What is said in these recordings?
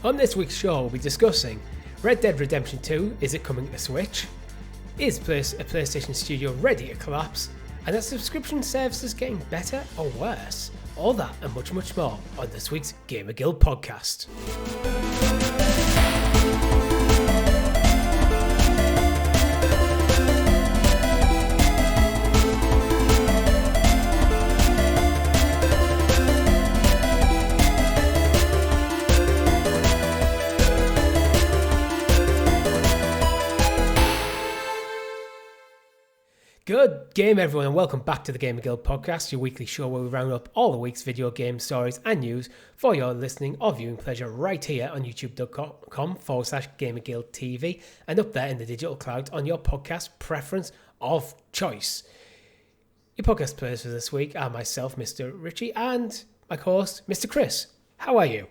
On this week's show, we'll be discussing Red Dead Redemption 2, is it coming to Switch? Is a PlayStation Studio ready to collapse? And are subscription services getting better or worse? All that and much, much more on this week's GamerGuild Podcast. Good game, everyone, and welcome back to the GamerGuild Podcast, your weekly show where we round up all the week's video game stories and news for your listening or viewing pleasure right here on youtube.com/GamerGuildTV and up there in the digital cloud on your podcast preference of choice. Your podcast players for this week are myself, Mr. Richie, and my co-host, Mr. Chris. How are you?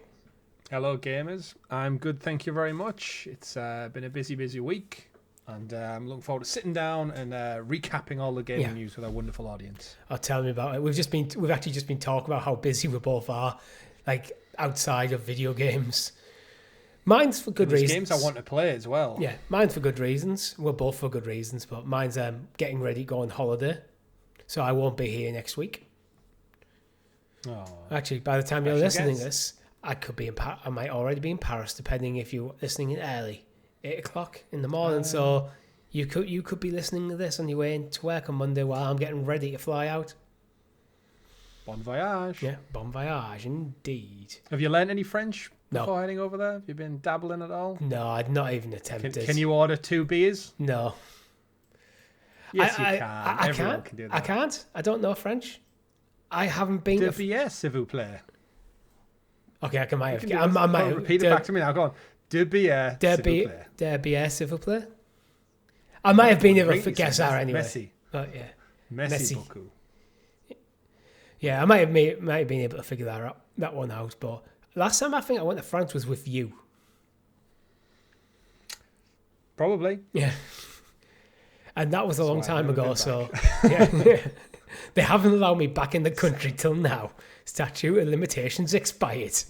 Hello, gamers. I'm good, thank you very much. It's been a busy week. And I'm looking forward to sitting down and recapping all the gaming news with our wonderful audience. Oh, tell me about it. We've actually just been talking about how busy we both are, like outside of video games. Mine's for good reasons. Games I want to play as well. Yeah, mine's for good reasons. We're both for good reasons, but mine's getting ready to go on holiday, so I won't be here next week. Oh, actually, by the time you're listening to this, I might already be in Paris, depending if you're listening in early. 8 o'clock in the morning, so you could be listening to this on your way into work on Monday while I'm getting ready to fly out. Bon voyage. Yeah, bon voyage indeed. Have you learned any French before No. heading over there? Have you been dabbling at all? No, I'd not even attempted. Can you order 2 beers? No. Yes, you can. Everyone can do that. I can't. I don't know French. I haven't been. Deux bières, s'il vous plaît. Okay, I might have. I might repeat it back to me now. Go on. Deux bières, s'il vous plaît. Deux bières, s'il vous plaît. I might have been able to guess that anyway. Merci. But yeah. Merci beaucoup. Yeah, I might have been able to figure that one out. But last time I think I went to France was with you. Probably. Yeah. And that was a long time ago, so yeah. They haven't allowed me back in the country till now. Statute of limitations expired.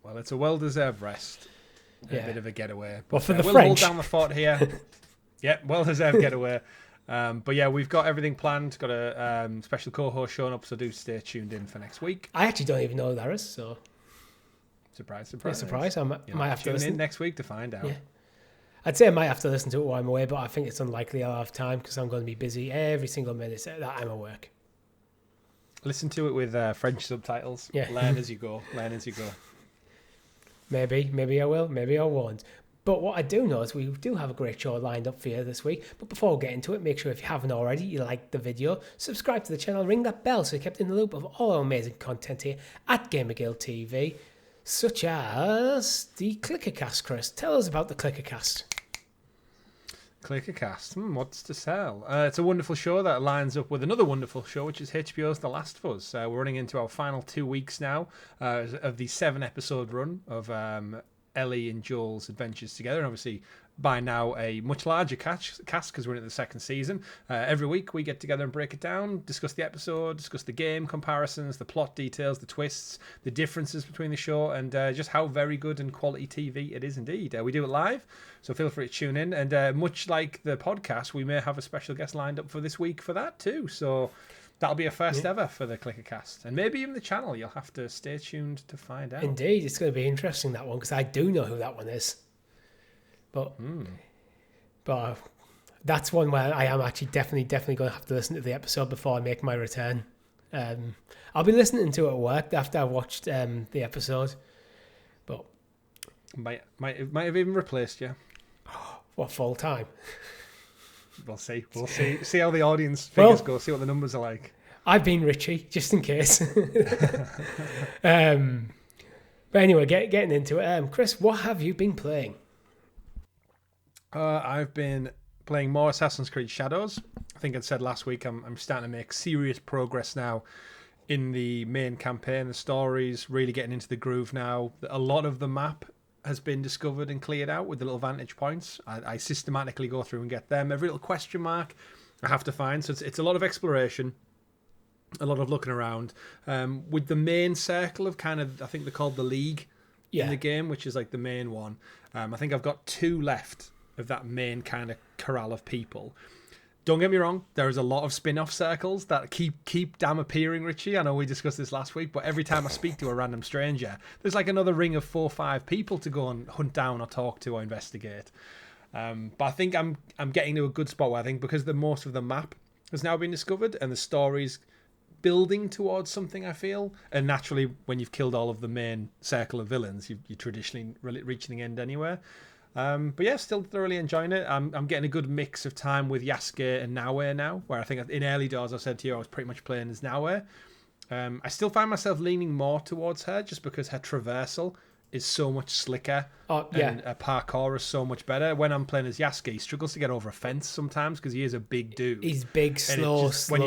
Well, it's a well-deserved rest. Yeah. A bit of a getaway. Well, for the we'll French. Hold down the fort here. Yeah, well-deserved getaway. But yeah, we've got everything planned. Got a special co-host showing up, so do stay tuned in for next week. I actually don't even know who that is, so... Surprise. Yeah, surprise. I might have to listen. Tune in next week to find out. Yeah. I'd say I might have to listen to it while I'm away, but I think it's unlikely I'll have time because I'm going to be busy every single minute that I'm at work. Listen to it with French subtitles. Yeah. Learn as you go. Maybe I will, maybe I won't. But what I do know is we do have a great show lined up for you this week. But before we get into it, make sure if you haven't already, you like the video, subscribe to the channel, ring that bell so you're kept in the loop of all our amazing content here at GamerGuildTV, such as the ClickerCast, Chris. Tell us about the ClickerCast. ClickerCast. What's to sell? It's a wonderful show that lines up with another wonderful show, which is HBO's The Last of Us. We're running into our final 2 weeks now of the 7-episode run of Ellie and Joel's adventures together. And obviously, by now, a much larger cast because we're in the second season. Every week, we get together and break it down, discuss the episode, discuss the game comparisons, the plot details, the twists, the differences between the show, and just how very good and quality TV it is indeed. We do it live, so feel free to tune in. And much like the podcast, we may have a special guest lined up for this week for that too. So that'll be a first ever for the ClickerCast. And maybe even the channel. You'll have to stay tuned to find out. Indeed, it's going to be interesting, that one, because I do know who that one is. But that's one where I am actually definitely going to have to listen to the episode before I make my return. I'll be listening to it at work after I've watched the episode. But might have even replaced you. What, full time? We'll see. See how the audience figures go. See what the numbers are like. I've been Richie, just in case. But anyway, getting into it. Chris, what have you been playing? I've been playing more Assassin's Creed Shadows. I think I said last week I'm starting to make serious progress now in the main campaign. The story's really getting into the groove now. A lot of the map has been discovered and cleared out with the little vantage points. I systematically go through and get them. Every little question mark I have to find. So it's a lot of exploration, a lot of looking around. With the main circle of kind of, I think they're called the League, in the game, which is like the main one. I think I've got 2 left of that main kind of corral of people. Don't get me wrong, there is a lot of spin-off circles that keep damn appearing, Richie. I know we discussed this last week, but every time I speak to a random stranger, there's like another ring of 4 or 5 people to go and hunt down or talk to or investigate. But I think I'm getting to a good spot where I think because most of the map has now been discovered and the story's building towards something, I feel. And naturally, when you've killed all of the main circle of villains, you traditionally reach the end anywhere. But yeah, still thoroughly enjoying it. I'm getting a good mix of time with Yasuke and Naoe now, where I think in early doors I said to you I was pretty much playing as Naoe. I still find myself leaning more towards her just because her traversal is so much slicker and her parkour is so much better. When I'm playing as Yasuke, he struggles to get over a fence sometimes because he is a big dude. He's big, slow, sluggish. When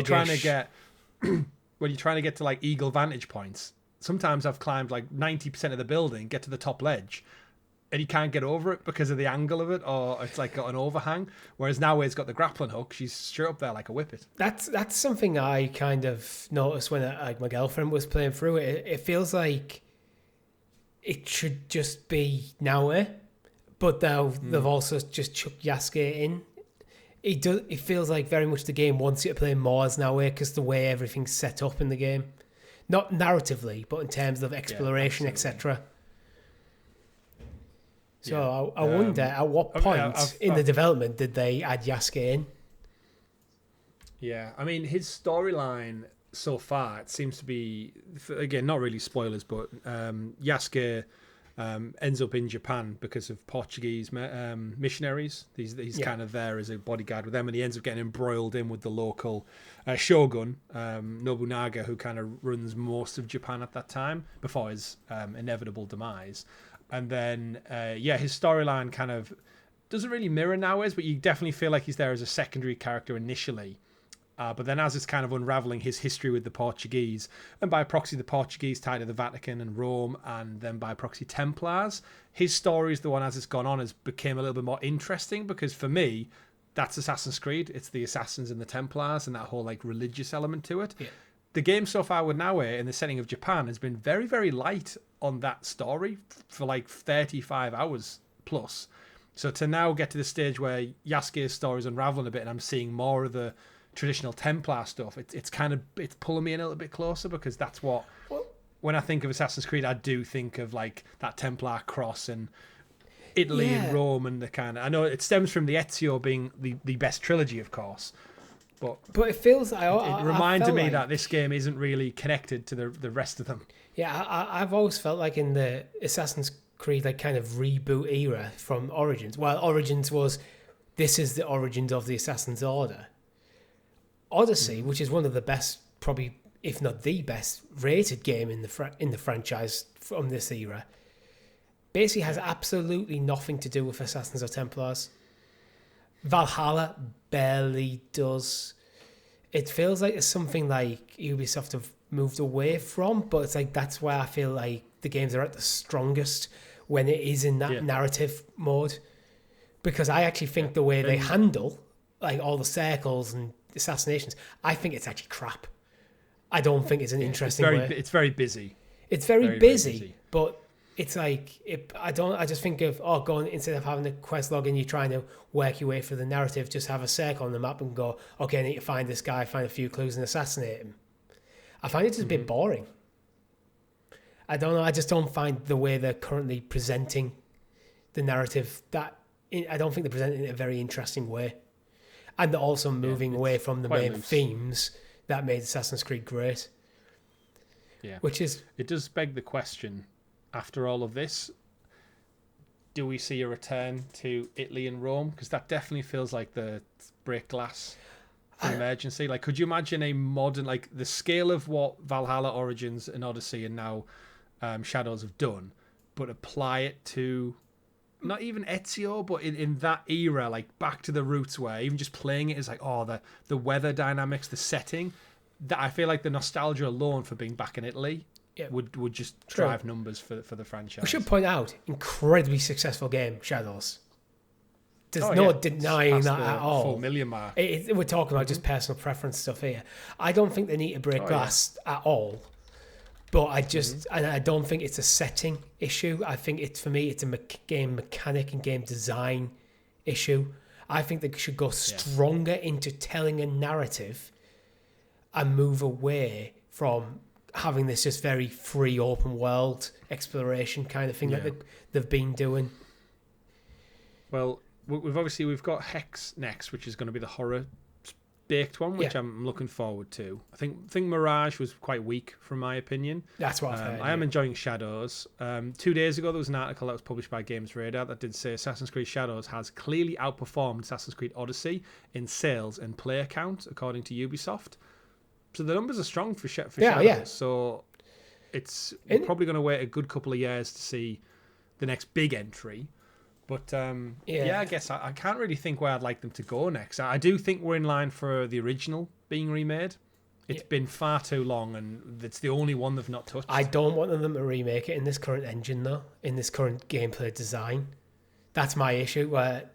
you're trying to get to like eagle vantage points, sometimes I've climbed like 90% of the building, get to the top ledge, and he can't get over it because of the angle of it, or it's like got an overhang. Whereas now he's got the grappling hook, she's straight up there like a whippet. That's something I kind of noticed when my girlfriend was playing through it. It feels like it should just be Naoe, but now they've also just chucked Yasuke in. It feels like very much the game wants you to play more as Naoe because the way everything's set up in the game, not narratively, but in terms of exploration, etc. So I wonder at what point in the development did they add Yasuke in? Yeah, I mean, his storyline so far, it seems to be, again, not really spoilers, but Yasuke ends up in Japan because of Portuguese missionaries. He's kind of there as a bodyguard with them, and he ends up getting embroiled in with the local shogun, Nobunaga, who kind of runs most of Japan at that time before his inevitable demise. And then, his storyline kind of doesn't really mirror Naoe's, but you definitely feel like he's there as a secondary character initially. But then as it's kind of unraveling his history with the Portuguese, and by proxy the Portuguese tied to the Vatican and Rome, and then by proxy Templars, his story is the one as it's gone on has become a little bit more interesting, because for me, that's Assassin's Creed. It's the Assassins and the Templars and that whole like religious element to it. Yeah. The game so far with Naoe in the setting of Japan has been very, very light on that story for like 35 hours plus. So to now get to the stage where Yasuke's story is unraveling a bit and I'm seeing more of the traditional Templar stuff, it's pulling me in a little bit closer, because that's what, when I think of Assassin's Creed, I do think of like that Templar cross and Italy and Rome, and the kind of, I know it stems from the Ezio being the best trilogy, of course. But it feels it reminded me that this game isn't really connected to the rest of them. Yeah, I've always felt like in the Assassin's Creed like kind of reboot era from Origins. While Origins was, this is the origins of the Assassin's Order. Odyssey, which is one of the best, probably if not the best rated game in the franchise from this era, basically has absolutely nothing to do with Assassins or Templars. Valhalla barely does. It feels like it's something like Ubisoft have moved away from, but it's like that's why I feel like the games are at the strongest when it is in that narrative mode. Because I actually think the way they handle like all the circles and assassinations, I think it's actually crap. I don't think it's an interesting way. It's very busy. It's very busy, but it's like I just think of going, instead of having a quest log and you're trying to work your way through the narrative, just have a circle on the map and go, okay, I need to find this guy, find a few clues and assassinate him. I find it just a bit boring. I don't know. I just don't find the way they're currently presenting the narrative I don't think they're presenting it in a very interesting way. And they're also moving away from the main themes that made Assassin's Creed great. Yeah. It does beg the question, after all of this, do we see a return to Italy and Rome? Because that definitely feels like the break glass for emergency. Like, could you imagine a modern, like the scale of what Valhalla, Origins and Odyssey and now Shadows have done, but apply it to not even Ezio, but in that era, like back to the roots, where even just playing it is like, the weather dynamics, the setting, that I feel like the nostalgia alone for being back in Italy would just drive numbers for the franchise. We should point out, incredibly successful game, Shadows. There's no denying that at all. 4 million mark. We're talking about just personal preference stuff here. I don't think they need to break glass at all. But I just, and I don't think it's a setting issue. I think for me, it's a game mechanic and game design issue. I think they should go stronger into telling a narrative and move away from having this just very free open world exploration kind of thing that they've been doing. Well, we've got Hex next, which is going to be the horror baked one, which I'm looking forward to. I think Mirage was quite weak, from my opinion. That's what I've heard. I am enjoying Shadows. 2 days ago, there was an article that was published by Games Radar that did say Assassin's Creed Shadows has clearly outperformed Assassin's Creed Odyssey in sales and player count, according to Ubisoft. So the numbers are strong for Shadows. Yeah. So it's probably going to wait a good couple of years to see the next big entry. But I guess I can't really think where I'd like them to go next. I do think we're in line for the original being remade. It's been far too long, and it's the only one they've not touched. I don't want them to remake it in this current engine, though, in this current gameplay design. That's my issue. Where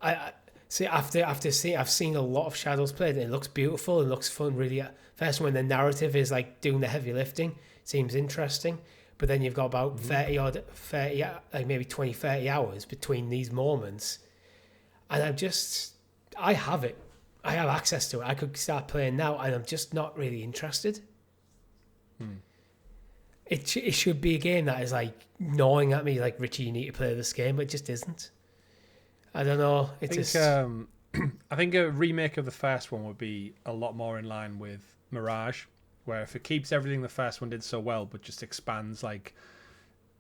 I see I've seen a lot of Shadows played, and it looks beautiful. It looks fun. Really, first when the narrative is like doing the heavy lifting, it seems interesting. But then you've got about 30, like maybe 20, 30 hours between these moments. And I have it. I have access to it. I could start playing now, and I'm just not really interested. It should be a game that is like gnawing at me, like, Richie, you need to play this game, but it just isn't. I don't know. I think a remake of the first one would be a lot more in line with Mirage, where if it keeps everything the first one did so well, but just expands like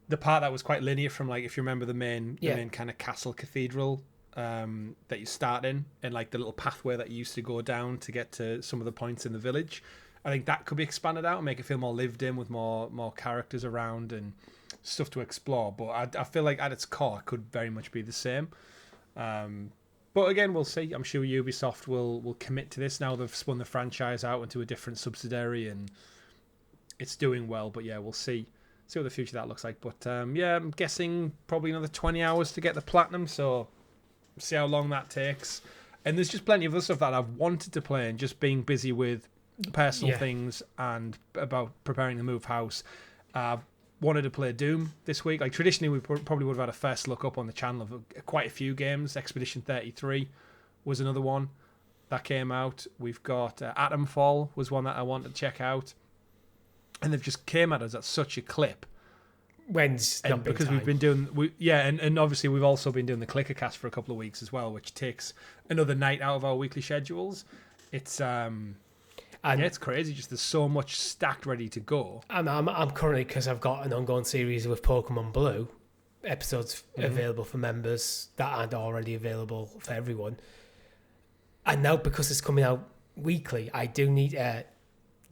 the part that was quite linear from, like, if you remember the main kind of castle cathedral that you start in, and like the little pathway that you used to go down to get to some of the points in the village. I think that could be expanded out and make it feel more lived in with more characters around and stuff to explore. But I feel like at its core, it could very much be the same. But again, we'll see. I'm sure Ubisoft will commit to this now. They've spun the franchise out into a different subsidiary, and it's doing well. But yeah, we'll see what the future of that looks like. But I'm guessing probably another 20 hours to get the platinum. So see how long that takes. And there's just plenty of other stuff that I've wanted to play, and just being busy with personal things and about preparing to move house. Wanted to play Doom this week. Like, traditionally, we probably would have had a first look up on the channel of quite a few games. Expedition 33 was another one that came out. We've got Atomfall was one that I wanted to check out, and they've just came at us at such a clip. Because we've been doing and obviously we've also been doing the Clickercast for a couple of weeks as well, which takes another night out of our weekly schedules. It's it's crazy. Just there's so much stacked ready to go. I'm currently, because I've got an ongoing series with Pokemon Blue, episodes available for members that aren't already available for everyone. And now, because it's coming out weekly, I do need to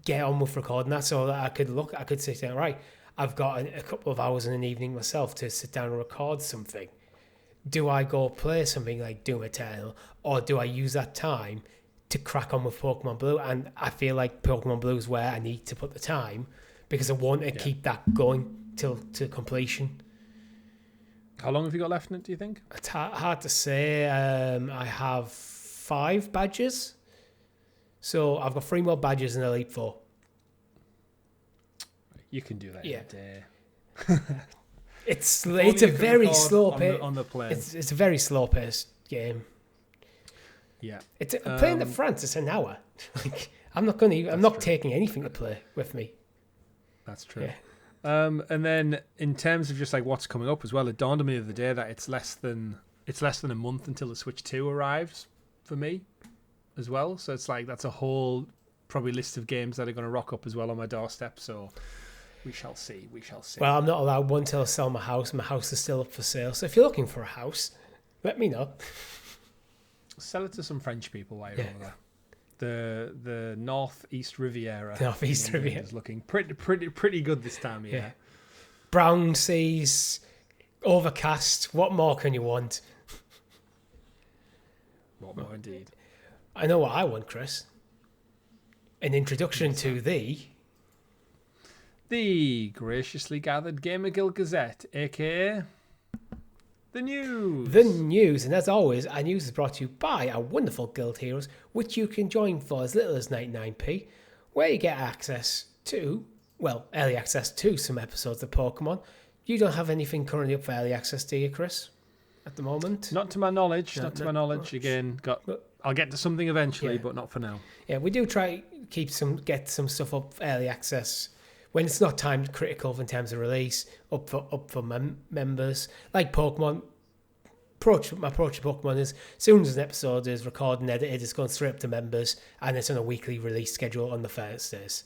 get on with recording that so that I could sit down, right, I've got a couple of hours in an evening myself to sit down and record something. Do I go play something like Doom Eternal, or do I use that time to crack on with Pokemon Blue? And I feel like Pokemon Blue is where I need to put the time, because I want to keep that going to completion. How long have you got left in it, do you think? It's hard to say. I have 5 badges. So I've got 3 more badges in Elite 4. You can do that in a day. It's a very slow pace. On the plane. It's a very slow paced game. Yeah, it's playing the France. It's an hour. Like, I'm not taking anything to play with me. That's true. Yeah. And then in terms of just like what's coming up as well, it dawned on me the other day that it's less than a month until the Switch 2 arrives for me as well. So it's like that's a whole probably list of games that are going to rock up as well on my doorstep. So we shall see. Well, I'm not allowed one till I sell my house. My house is still up for sale. So if you're looking for a house, let me know. Sell it to some French people while you're over there. The Northeast Riviera. Northeast Riviera is looking pretty good this time. Yeah. Brown seas, overcast. What more can you want? What more indeed? I know what I want, Chris. An introduction to the graciously gathered GamerGuild Gazette, aka the news. And as always, our news is brought to you by our wonderful guild heroes, which you can join for as little as 99p, where you get access to early access to some episodes of Pokemon. You don't have anything currently up for early access, do you, Chris? At the moment? Not to my knowledge. Not to my knowledge. Again, I'll get to something eventually, but not for now. Yeah, we do try get some stuff up for early access when it's not time critical in terms of release, up for members. Like Pokemon, my approach to Pokemon is, as soon as an episode is recorded and edited, it's going straight up to members, and it's on a weekly release schedule on the Thursdays.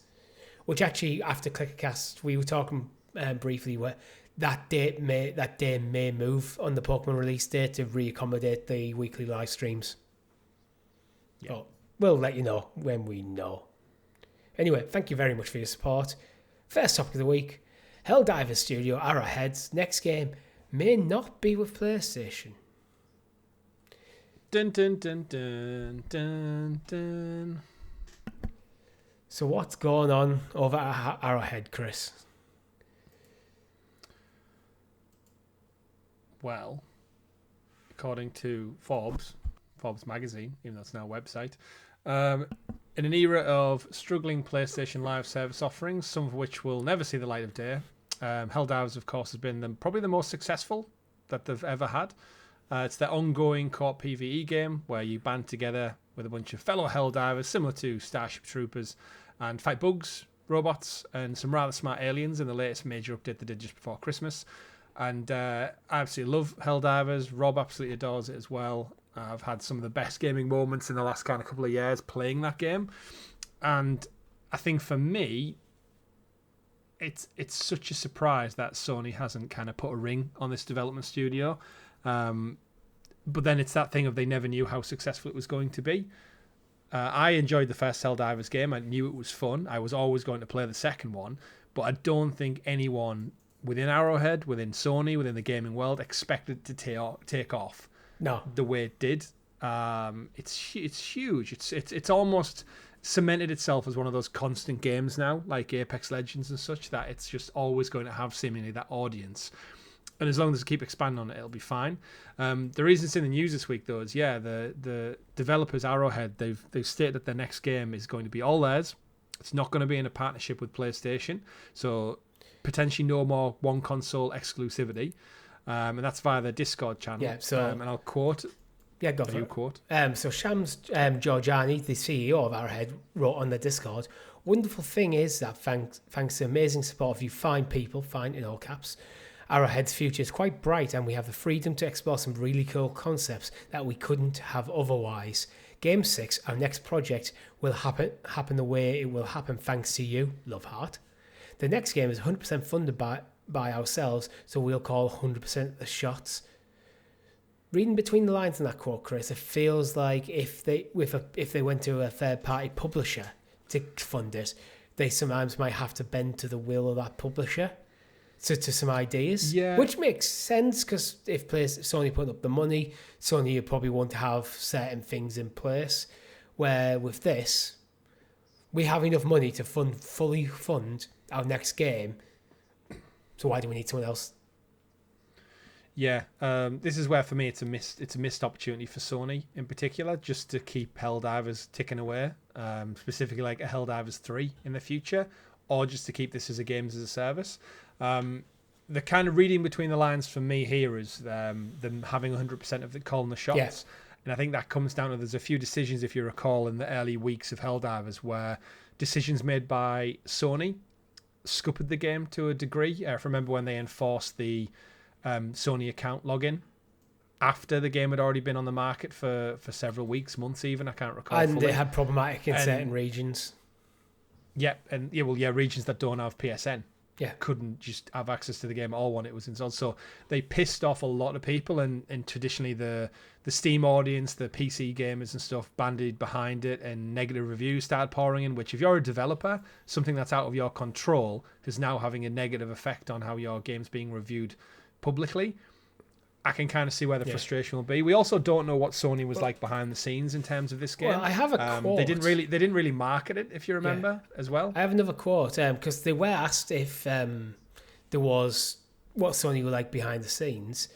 Which actually, after Clickercast, we were talking briefly where that day may move on the Pokemon release date to reaccommodate the weekly live streams. Yeah. Oh, we'll let you know when we know. Anyway, thank you very much for your support. First topic of the week: Helldivers Studio Arrowheads next game may not be with PlayStation. Dun dun dun dun dun dun. So what's going on over at Arrowhead, Chris? Well, according to Forbes magazine, even though it's now a website, in an era of struggling PlayStation Live service offerings, some of which will never see the light of day, Helldivers, of course, has been probably the most successful that they've ever had. It's their ongoing co-op PvE game where you band together with a bunch of fellow Helldivers, similar to Starship Troopers, and fight bugs, robots, and some rather smart aliens in the latest major update they did just before Christmas. And I absolutely love Helldivers. Rob absolutely adores it as well. I've had some of the best gaming moments in the last kind of couple of years playing that game. And I think for me, it's such a surprise that Sony hasn't kind of put a ring on this development studio. But then it's that thing of they never knew how successful it was going to be. I enjoyed the first Helldivers game. I knew it was fun. I was always going to play the second one. But I don't think anyone within Arrowhead, within Sony, within the gaming world expected to take off the way it did. It's huge. It's almost cemented itself as one of those constant games now, like Apex Legends and such, that it's just always going to have seemingly that audience. And as long as they keep expanding on it, it'll be fine. The reason it's in the news this week, though, is the developers Arrowhead, they've stated that their next game is going to be all theirs. It's not going to be in a partnership with PlayStation, so potentially no more one console exclusivity, and that's via their Discord channel. Yeah. So, and I'll quote. Yeah, go for it. Quote. So Shams Georgiani, the CEO of Arrowhead, wrote on the Discord, "Wonderful thing is that thanks to amazing support of you fine people, fine in all caps, Arrowhead's future is quite bright and we have the freedom to explore some really cool concepts that we couldn't have otherwise. Game 6, our next project, will happen the way it will happen thanks to you, Love Heart. The next game is 100% funded by ourselves, so we'll call 100% the shots." Reading between the lines in that quote, Chris, it feels like if they went to a third-party publisher to fund it, they sometimes might have to bend to the will of that publisher to some ideas, which makes sense because if Sony put up the money, Sony would probably want to have certain things in place. Where with this, we have enough money to fully fund our next game, so why do we need someone else? Yeah, this is where for me it's a missed opportunity for Sony in particular, just to keep Helldivers ticking away, specifically like a Helldivers 3 in the future, or just to keep this as a games as a service. The kind of reading between the lines for me here is them having 100% of the calling the shots. Yeah. And I think that comes down to there's a few decisions, if you recall, in the early weeks of Helldivers where decisions made by Sony scuppered the game to a degree. I remember when they enforced the Sony account login after the game had already been on the market for several weeks, months even, I can't recall. And they had problematic in certain regions. Yeah, and regions that don't have PSN. Yeah, couldn't just have access to the game at all when it was installed. So they pissed off a lot of people, and traditionally the Steam audience, the PC gamers and stuff, banded behind it, and negative reviews started pouring in, which if you're a developer, something that's out of your control is now having a negative effect on how your game's being reviewed publicly. I can kind of see where the frustration will be. We also don't know what Sony was like behind the scenes in terms of this game. Well, I have a quote. They didn't really market it, if you remember, as well. I have another quote because they were asked if there was what Sony were like behind the scenes,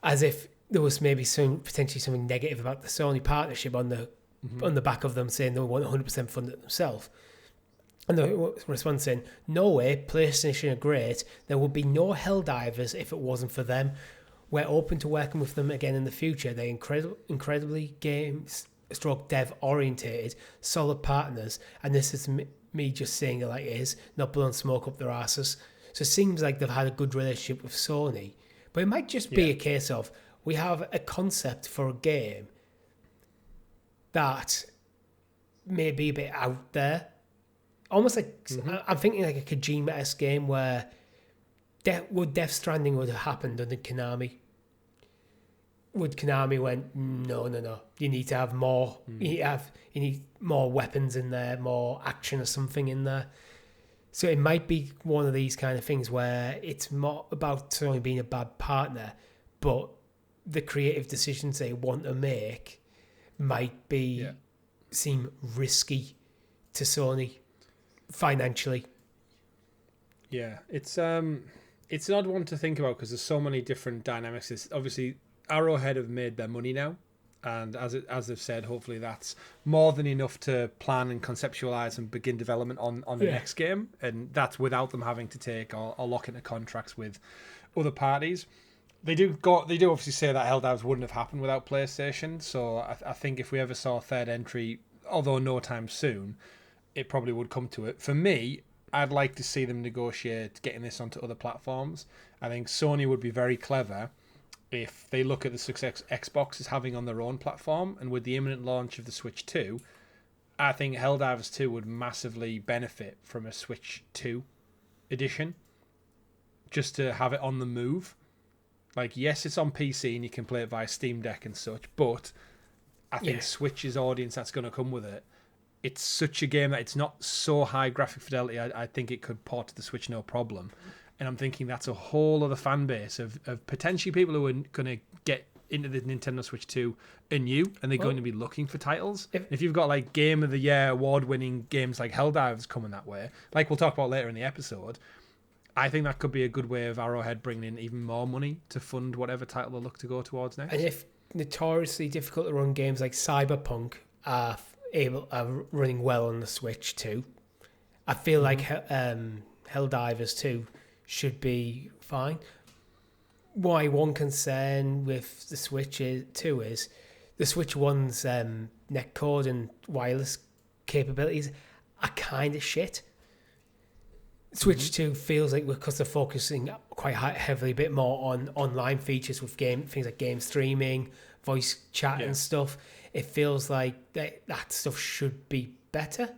as if there was maybe potentially something negative about the Sony partnership on the back of them saying they want 100% fund it themselves. And the response saying, no way, PlayStation are great. There would be no Helldivers if it wasn't for them. We're open to working with them again in the future. They're incredibly dev orientated, solid partners. And this is me just saying it like it is, not blowing smoke up their asses. So it seems like they've had a good relationship with Sony. But it might just be a case of we have a concept for a game that may be a bit out there. Almost like, I'm thinking like a Kojima-esque game where Death Stranding would have happened under Konami. Would Konami went, no, you need to have more, you need more weapons in there, more action or something in there. So it might be one of these kind of things where it's not about Sony being a bad partner, but the creative decisions they want to make might seem risky to Sony financially. Yeah, it's an odd one to think about because there's so many different dynamics. It's obviously Arrowhead have made their money now, and as they've said, hopefully that's more than enough to plan and conceptualize and begin development on the next game, and that's without them having to take or lock into contracts with other parties. They do obviously say that Helldivers wouldn't have happened without PlayStation, so I think if we ever saw a third entry, although no time soon, it probably would come to it. For me, I'd like to see them negotiate getting this onto other platforms. I think Sony would be very clever if they look at the success Xbox is having on their own platform, and with the imminent launch of the Switch 2, I think Helldivers 2 would massively benefit from a Switch 2 edition, just to have it on the move. Like, yes, it's on PC and you can play it via Steam Deck and such, but I think Switch's audience that's going to come with it, it's such a game that it's not so high graphic fidelity. I think it could port to the Switch no problem. And I'm thinking that's a whole other fan base of potentially people who are going to get into the Nintendo Switch 2 anew, and they're going to be looking for titles. If you've got like Game of the Year award-winning games like Helldivers coming that way, like we'll talk about later in the episode, I think that could be a good way of Arrowhead bringing in even more money to fund whatever title they look to go towards next. And if notoriously difficult to run games like Cyberpunk are running well on the Switch too, I feel like Helldivers 2 should be fine. Why one concern with the Switch 2 is the Switch 1's netcode and wireless capabilities are kind of shit. Switch 2 feels like, because they're focusing quite heavily a bit more on online features with things like game streaming, voice chat and stuff, it feels like that stuff should be better.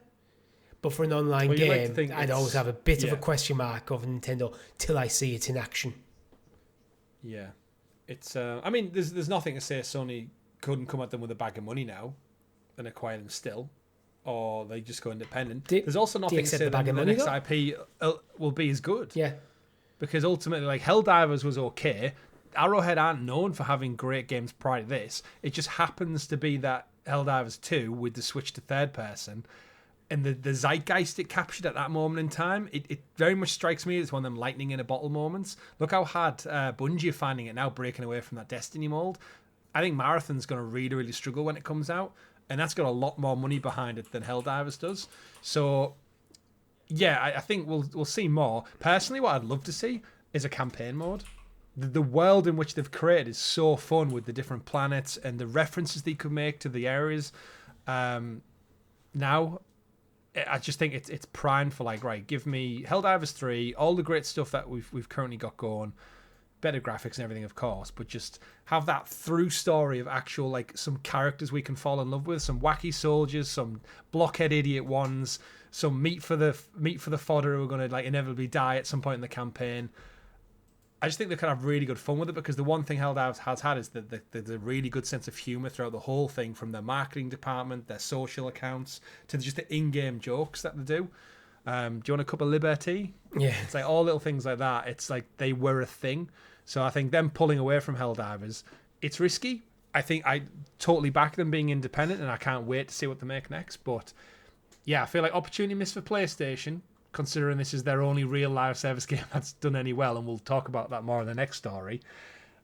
But for an online game, I'd always have a bit of a question mark of Nintendo till I see it in action. Yeah. It's I mean, there's nothing to say Sony couldn't come at them with a bag of money now and acquire them still, or they just go independent. There's also nothing to say that the next IP will be as good. Yeah. Because ultimately, like, Helldivers was okay. Arrowhead aren't known for having great games prior to this. It just happens to be that Helldivers 2 with the switch to third person and the zeitgeist it captured at that moment in time, it very much strikes me as one of them lightning in a bottle moments. Look how hard Bungie are finding it now, breaking away from that Destiny mold. I think Marathon's going to really, really struggle when it comes out, and that's got a lot more money behind it than Helldivers does. So, yeah, I think we'll see more. Personally, what I'd love to see is a campaign mode. The world in which they've created is so fun with the different planets and the references they could make to the areas. Now, I just think it's primed for, like, right, give me Helldivers 3, all the great stuff that we've currently got going, better graphics and everything, of course, but just have that through story of actual, like, some characters we can fall in love with, some wacky soldiers, some blockhead idiot ones, some meat for the fodder who are going to, like, inevitably die at some point in the campaign. I just think they could have really good fun with it, because the one thing Helldivers has had is the really good sense of humour throughout the whole thing, from their marketing department, their social accounts, to just the in-game jokes that they do. Do you want a cup of Liberty? Yeah. It's like all little things like that. It's like they were a thing. So I think them pulling away from Helldivers, it's risky. I think I totally back them being independent, and I can't wait to see what they make next. But yeah, I feel like opportunity missed for PlayStation, considering this is their only real live service game that's done any well, and we'll talk about that more in the next story.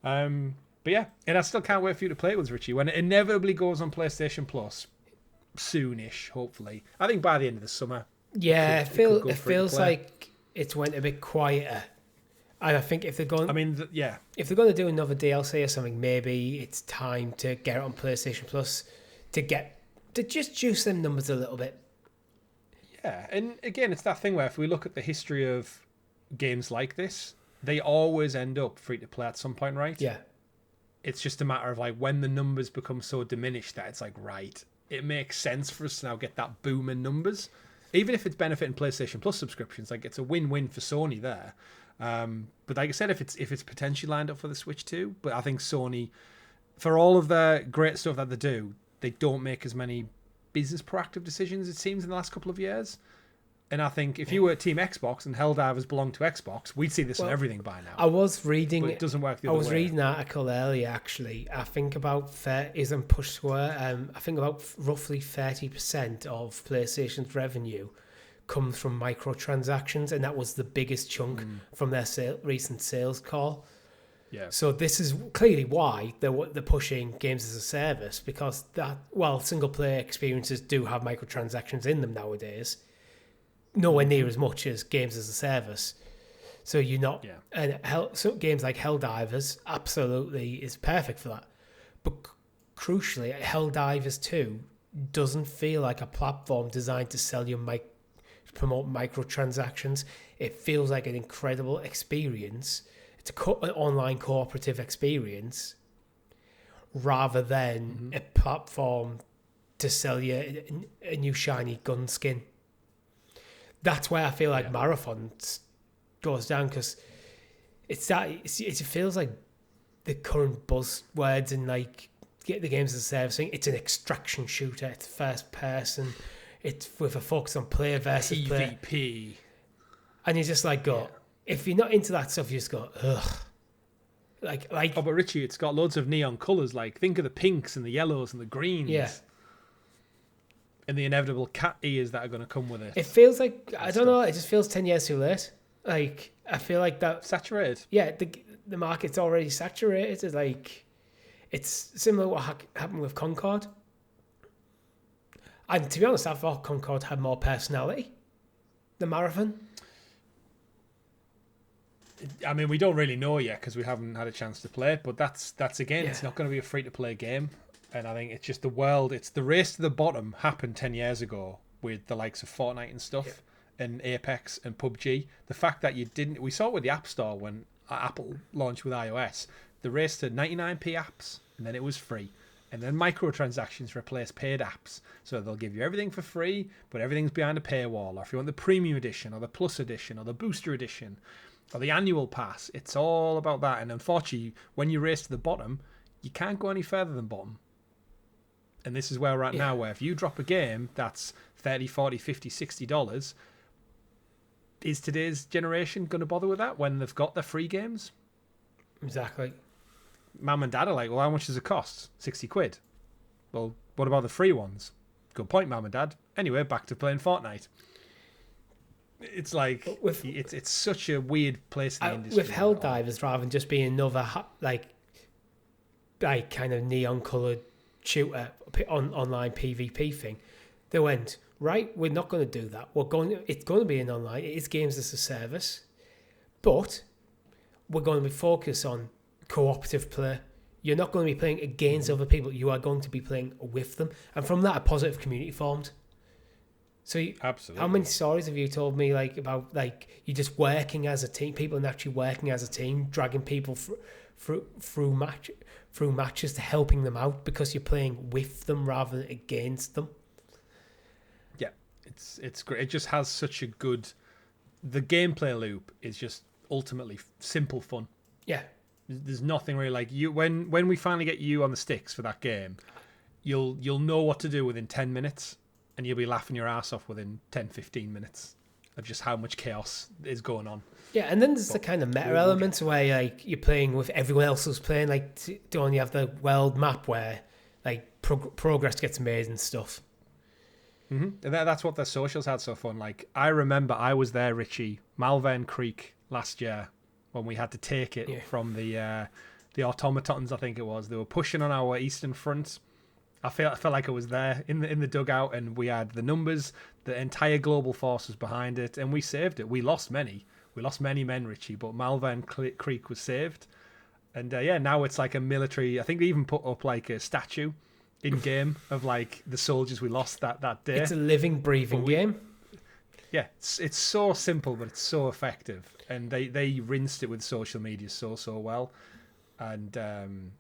But yeah, and I still can't wait for you to play it with Richie when it inevitably goes on PlayStation Plus soonish, hopefully. I think by the end of the summer, Yeah, it could go it free to feels play. like it's went a bit quieter. And I think if they're going, if they're going to do another DLC or something, maybe it's time to get it on PlayStation Plus to just juice them numbers a little bit. Yeah, and again, it's that thing where if we look at the history of games like this, they always end up free to play at some point, right? Yeah. It's just a matter of like when the numbers become so diminished that it's like, right, it makes sense for us to now get that boom in numbers. Even if it's benefiting PlayStation Plus subscriptions, like it's a win-win for Sony there. But like I said, if it's potentially lined up for the Switch too, but I think Sony, for all of the great stuff that they do, they don't make as many business proactive decisions, it seems, in the last couple of years. And I think if you were Team Xbox and Helldivers belonged to Xbox, we'd see this on everything by now. I was reading. But it doesn't work the other way. I was reading an article earlier, actually. I think about isn't push square. I think about roughly 30% of PlayStation's revenue comes from microtransactions, and that was the biggest chunk from their recent sales call. Yeah. So this is clearly why they're pushing games as a service, because single player experiences do have microtransactions in them nowadays, nowhere near as much as games as a service. So you're not, and some games like Helldivers absolutely is perfect for that. But crucially, Helldivers 2 doesn't feel like a platform designed to sell you promote microtransactions. It feels like an incredible experience. It's an online cooperative experience rather than a platform to sell you a new shiny gun skin. That's why I feel like Marathon goes down, because it feels like the current buzzwords in like get the games as a service thing. It's an extraction shooter. It's first person. It's with a focus on player versus player. PvP. And you just like go, if you're not into that stuff, you just go, ugh. Like. Oh, but Richie, it's got loads of neon colours. Like, think of the pinks and the yellows and the greens. Yeah. And the inevitable cat ears that are going to come with it. It feels like, I don't know, it just feels 10 years too late. Like, I feel like that. Saturated. Yeah, the market's already saturated. It's like, it's similar to what happened with Concord. And to be honest, I thought Concord had more personality than Marathon. I mean, we don't really know yet because we haven't had a chance to play it, but that's again, it's not going to be a free-to-play game. And I think it's just it's the race to the bottom happened 10 years ago with the likes of Fortnite and stuff, and Apex and PUBG. The fact that we saw it with the App Store when Apple launched with iOS, the race to 99p apps, and then it was free. And then microtransactions replace paid apps. So they'll give you everything for free, but everything's behind a paywall. Or if you want the premium edition or the plus edition or the booster edition or the annual pass, it's all about that. And unfortunately, when you race to the bottom, you can't go any further than bottom. And this is where we're at now, where if you drop a game that's $30, $40, $50, $60, is today's generation going to bother with that when they've got their free games? Exactly. Mum and Dad are like, well, how much does it cost? 60 quid. Well, what about the free ones? Good point, Mum and Dad. Anyway, back to playing Fortnite. It's like, it's such a weird place in the industry. With Helldivers, rather than just being another, like kind of neon-coloured shooter on online PvP thing, they went, right, we're not going to do that. It's going to be an online, it is games as a service, but we're going to be focused on cooperative play. You're not going to be playing against other people. You are going to be playing with them. And from that, a positive community formed. So absolutely. How many stories have you told me about you just working as a team, people are actually working as a team, dragging people through matches to helping them out because you're playing with them rather than against them. Yeah, it's great. It just has such a good... The gameplay loop is just ultimately simple fun. Yeah. There's nothing really like you when we finally get you on the sticks for that game, you'll know what to do within 10 minutes and you'll be laughing your ass off within 10-15 minutes of just how much chaos is going on. Yeah, and then there's the kind of meta elements where you're playing with everyone else who's playing. Don't you have the world map where progress gets made and stuff? Mm-hmm. And that's what the socials had so fun. Like, I remember I was there, Richie, Malvern Creek last year when we had to take it from the automatons, I think it was. They were pushing on our eastern front, I felt like I was there in the dugout, and we had the numbers, the entire global force was behind it, and we saved it. We lost many men, Richie, but Malvern Creek was saved. And now it's like a military. I think they even put up like a statue in game of like the soldiers we lost that day. It's a living, breathing game. Yeah, it's so simple, but it's so effective, and they rinsed it with social media so well, and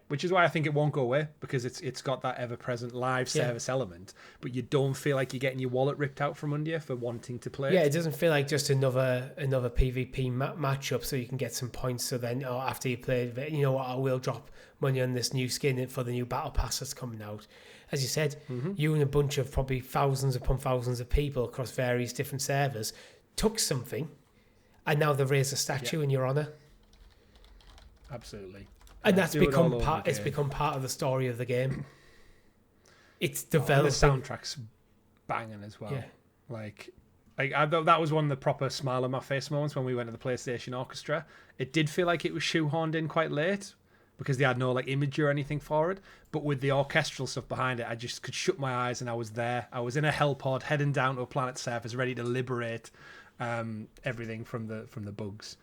which is why I think it won't go away, because it's got that ever present live service element, but you don't feel like you're getting your wallet ripped out from under you for wanting to play. Yeah, it doesn't feel like just another PvP matchup so you can get some points. So then, after you play, you know what, I will drop money on this new skin for the new battle pass that's coming out. As you said, you and a bunch of probably thousands upon thousands of people across various different servers took something, and now they've raised a statue in your honour. Absolutely. And that's become part. It's become part of the story of the game. It's developing. The soundtrack's banging as well. Yeah. Like I thought that was one of the proper smile on my face moments when we went to the PlayStation Orchestra. It did feel like it was shoehorned in quite late, because they had no like imagery or anything for it. But with the orchestral stuff behind it, I just could shut my eyes and I was there. I was in a hell pod heading down to a planet's surface, ready to liberate everything from the bugs.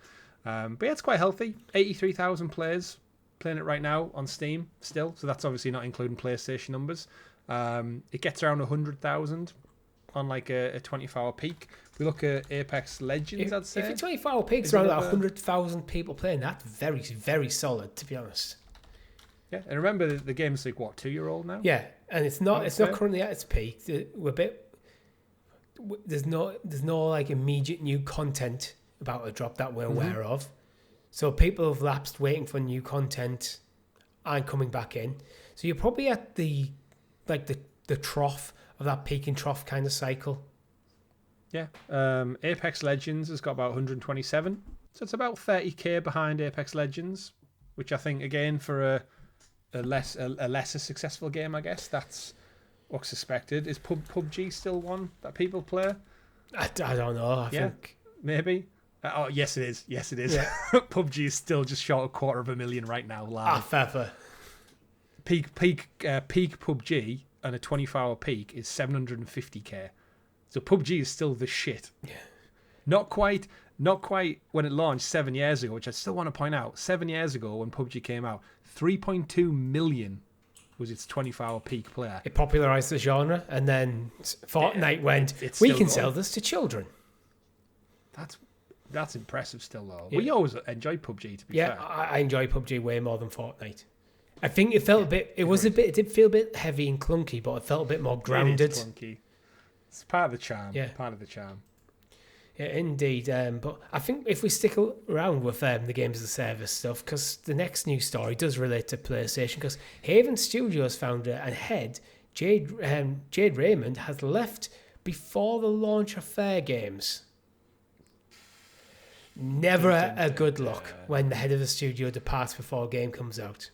But yeah, it's quite healthy. 83,000 players playing it right now on Steam still. So that's obviously not including PlayStation numbers. It gets around 100,000 on like a 24-hour peak. If we look at Apex Legends, I'd say. If a 24-hour peak's around 100,000 people playing, that's very, very solid, to be honest. Yeah, and remember the game's like, what, 2-year-old now? Yeah, and it's not currently at its peak. There's no like immediate new content about to drop that we're aware of. So people have lapsed waiting for new content and coming back in. So you're probably at the trough of that peak and trough kind of cycle. Yeah. Apex Legends has got about 127. So it's about 30k behind Apex Legends, which I think, again, for a lesser successful game, I guess that's what's expected. Is PUBG still one that people play? I don't know. I think maybe. Oh, yes, it is. Yes, it is. Yeah. PUBG is still just short of 250,000 right now live. Fair. Peak PUBG and a 24-hour peak is 750k. So PUBG is still the shit. Yeah. Not quite when it launched 7 years ago, which I still want to point out. 7 years ago when PUBG came out, 3.2 million was its 24-hour peak player. It popularised the genre, and then Fortnite went, we can sell this to children. That's impressive still, though. Yeah. We always enjoyed PUBG, to be fair. Yeah, I enjoy PUBG way more than Fortnite. I think it felt a bit, it did feel a bit heavy and clunky, but it felt a bit more grounded. It is clunky. It's part of the charm. Yeah. Part of the charm. Yeah, indeed. But I think if we stick around with the games as a service stuff, because the next news story does relate to PlayStation, because Haven Studios founder and head Jade Raymond has left before the launch of Fairgames. Never a good look when the head of the studio departs before a game comes out.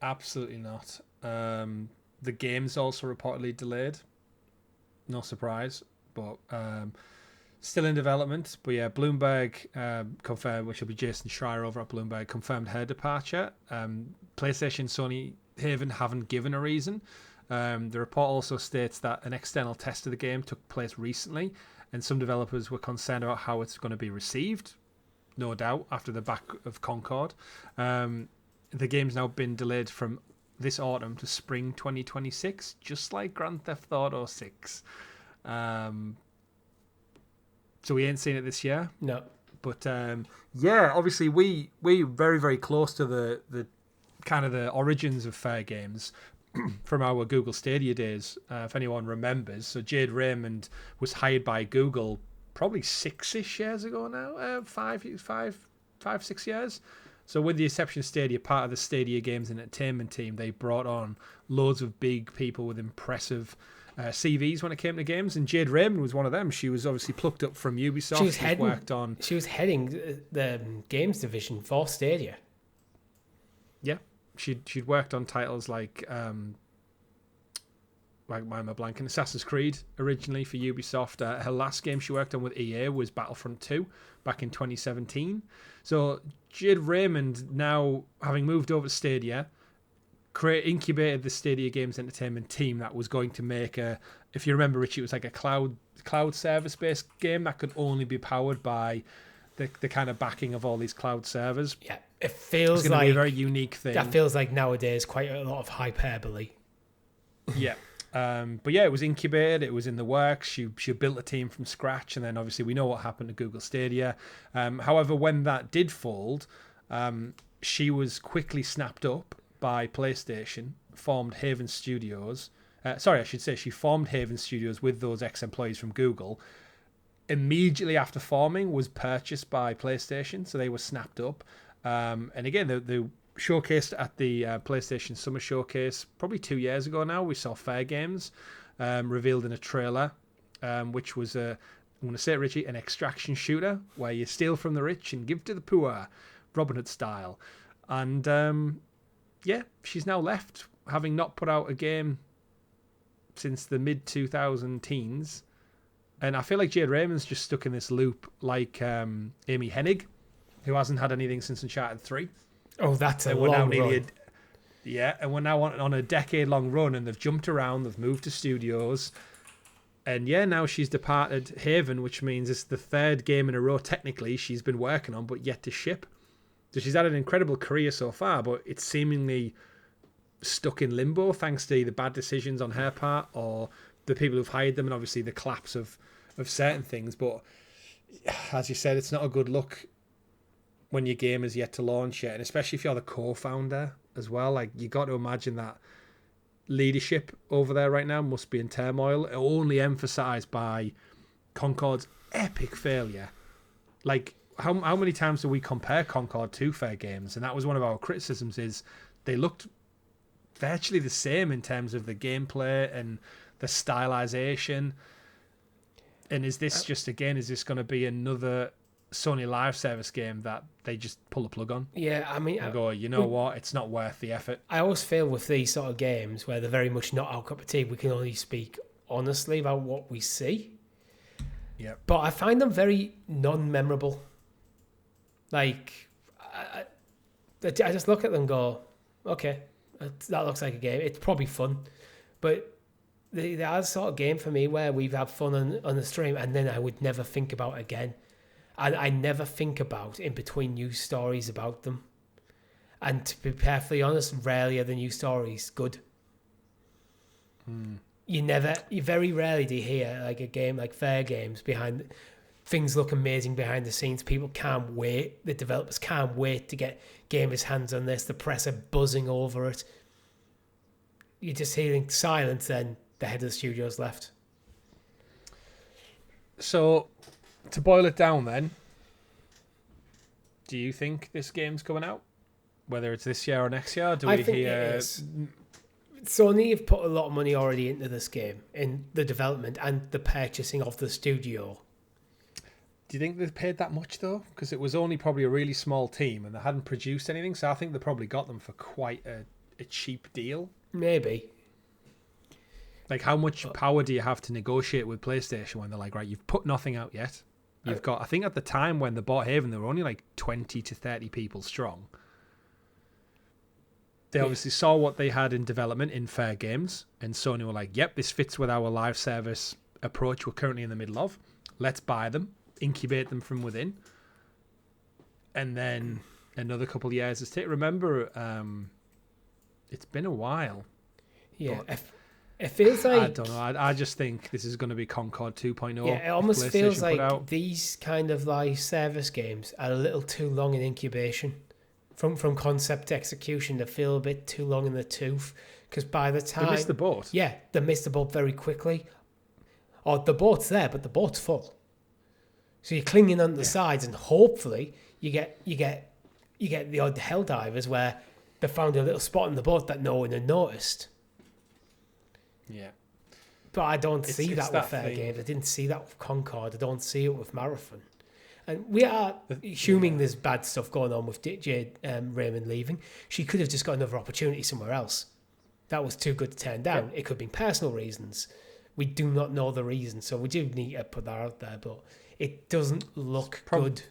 Absolutely not. The game's also reportedly delayed. No surprise, but still in development. But yeah, Bloomberg confirmed, which will be Jason Schreier over at Bloomberg, confirmed her departure. PlayStation, Sony, Haven haven't given a reason. The report also states that an external test of the game took place recently, and some developers were concerned about how it's going to be received, no doubt, after the back of Concord. The game's now been delayed from this autumn to spring 2026, just like Grand Theft Auto 6. So we ain't seen it this year. No. But obviously we very, very close to the kind of the origins of Fairgames from our Google Stadia days, if anyone remembers. So Jade Raymond was hired by Google probably 6-ish years ago now, 5-6 years. So with the exception of Stadia, part of the Stadia Games and Entertainment team, they brought on loads of big people with impressive CVs when it came to games, and Jade Raymond was one of them. She was obviously plucked up from Ubisoft. She was heading the games division for Stadia. Yeah, she'd worked on titles like why am I blanking? Assassin's Creed originally for Ubisoft. Her last game she worked on with EA was Battlefront 2 back in 2017. So Jade Raymond, now having moved over to Stadia, incubated the Stadia Games Entertainment team that was going to make if you remember, Richie, it was like a cloud service-based game that could only be powered by the kind of backing of all these cloud servers. Yeah, it feels it's like be a very unique thing. That feels like nowadays quite a lot of hyperbole. Yeah. But yeah, it was incubated. It was in the works. She built a team from scratch, and then obviously we know what happened to Google Stadia. However, when that did fold, she was quickly snapped up by PlayStation, formed Haven Studios. I should say she formed Haven Studios with those ex-employees from Google. Immediately after forming, was purchased by PlayStation, so they were snapped up. And again, they showcased at the PlayStation Summer Showcase probably 2 years ago now. We saw Fairgames revealed in a trailer, which was I'm going to say it, Richie, an extraction shooter where you steal from the rich and give to the poor, Robin Hood style. And yeah, she's now left, having not put out a game since the mid-2000 teens. And I feel like Jade Raymond's just stuck in this loop like Amy Hennig, who hasn't had anything since Uncharted 3. Oh, that's a long run. And we're now on a decade-long run, and they've jumped around, they've moved to studios. And yeah, now she's departed Haven, which means it's the third game in a row, technically, she's been working on, but yet to ship. So she's had an incredible career so far, but it's seemingly stuck in limbo thanks to either bad decisions on her part or the people who've hired them, and obviously the collapse of certain things. But as you said, it's not a good look when your game is yet to launch yet, and especially if you're the co-founder as well. Like, you got to imagine that leadership over there right now must be in turmoil, only emphasized by Concord's epic failure. Like, how many times do we compare Concord to Fairgames? And that was one of our criticisms, is they looked virtually the same in terms of the gameplay and the stylization. And is this just, again, is this going to be another Sony live service game that they just pull the plug on? Yeah, I mean, and go, you know what, it's not worth the effort. I always feel with these sort of games where they're very much not our cup of tea, we can only speak honestly about what we see. Yeah. But I find them very non-memorable. Like, I just look at them and go, okay, that looks like a game. It's probably fun. But they are the sort of game for me where we've had fun on the stream and then I would never think about it again. And I never think about in between news stories about them. And to be perfectly honest, rarely are the news stories good. You very rarely do you hear like a game like Fairgames behind things look amazing behind the scenes. People can't wait. The developers can't wait to get gamers' hands on this. The press are buzzing over it. You're just hearing silence, then the head of the studio's left. So, to boil it down then, do you think this game's coming out? Whether it's this year or next year? I think it is. Sony have put a lot of money already into this game, in the development and the purchasing of the studio. Do you think they've paid that much, though? Because it was only probably a really small team and they hadn't produced anything, so I think they probably got them for quite a cheap deal. Maybe. Like, how much power do you have to negotiate with PlayStation when they're like, right, you've put nothing out yet? You've got, I think at the time when they bought Haven, they were only like 20 to 30 people strong. They obviously saw what they had in development in Fairgames, and Sony were like, yep, this fits with our live service approach we're currently in the middle of. Let's buy them, incubate them from within. And then another couple of years to take. Remember, it's been a while. Yeah, it feels like... I don't know. I just think this is going to be Concord 2.0. Yeah, it almost feels like these kind of live service games are a little too long in incubation. From concept to execution, they feel a bit too long in the tooth. Because by the time... They missed the boat. Yeah, they missed the boat very quickly. Or the boat's there, but the boat's full. So you're clinging on the sides, and hopefully you get the odd hell divers where they found a little spot in the boat that no one had noticed. Yeah. But I don't see that with Fairgame. I didn't see that with Concord. I don't see it with Marathon. And we are assuming there's bad stuff going on with Jade Raymond leaving. She could have just got another opportunity somewhere else. That was too good to turn down. It could have been personal reasons. We do not know the reason, so we do need to put that out there. But it doesn't look good.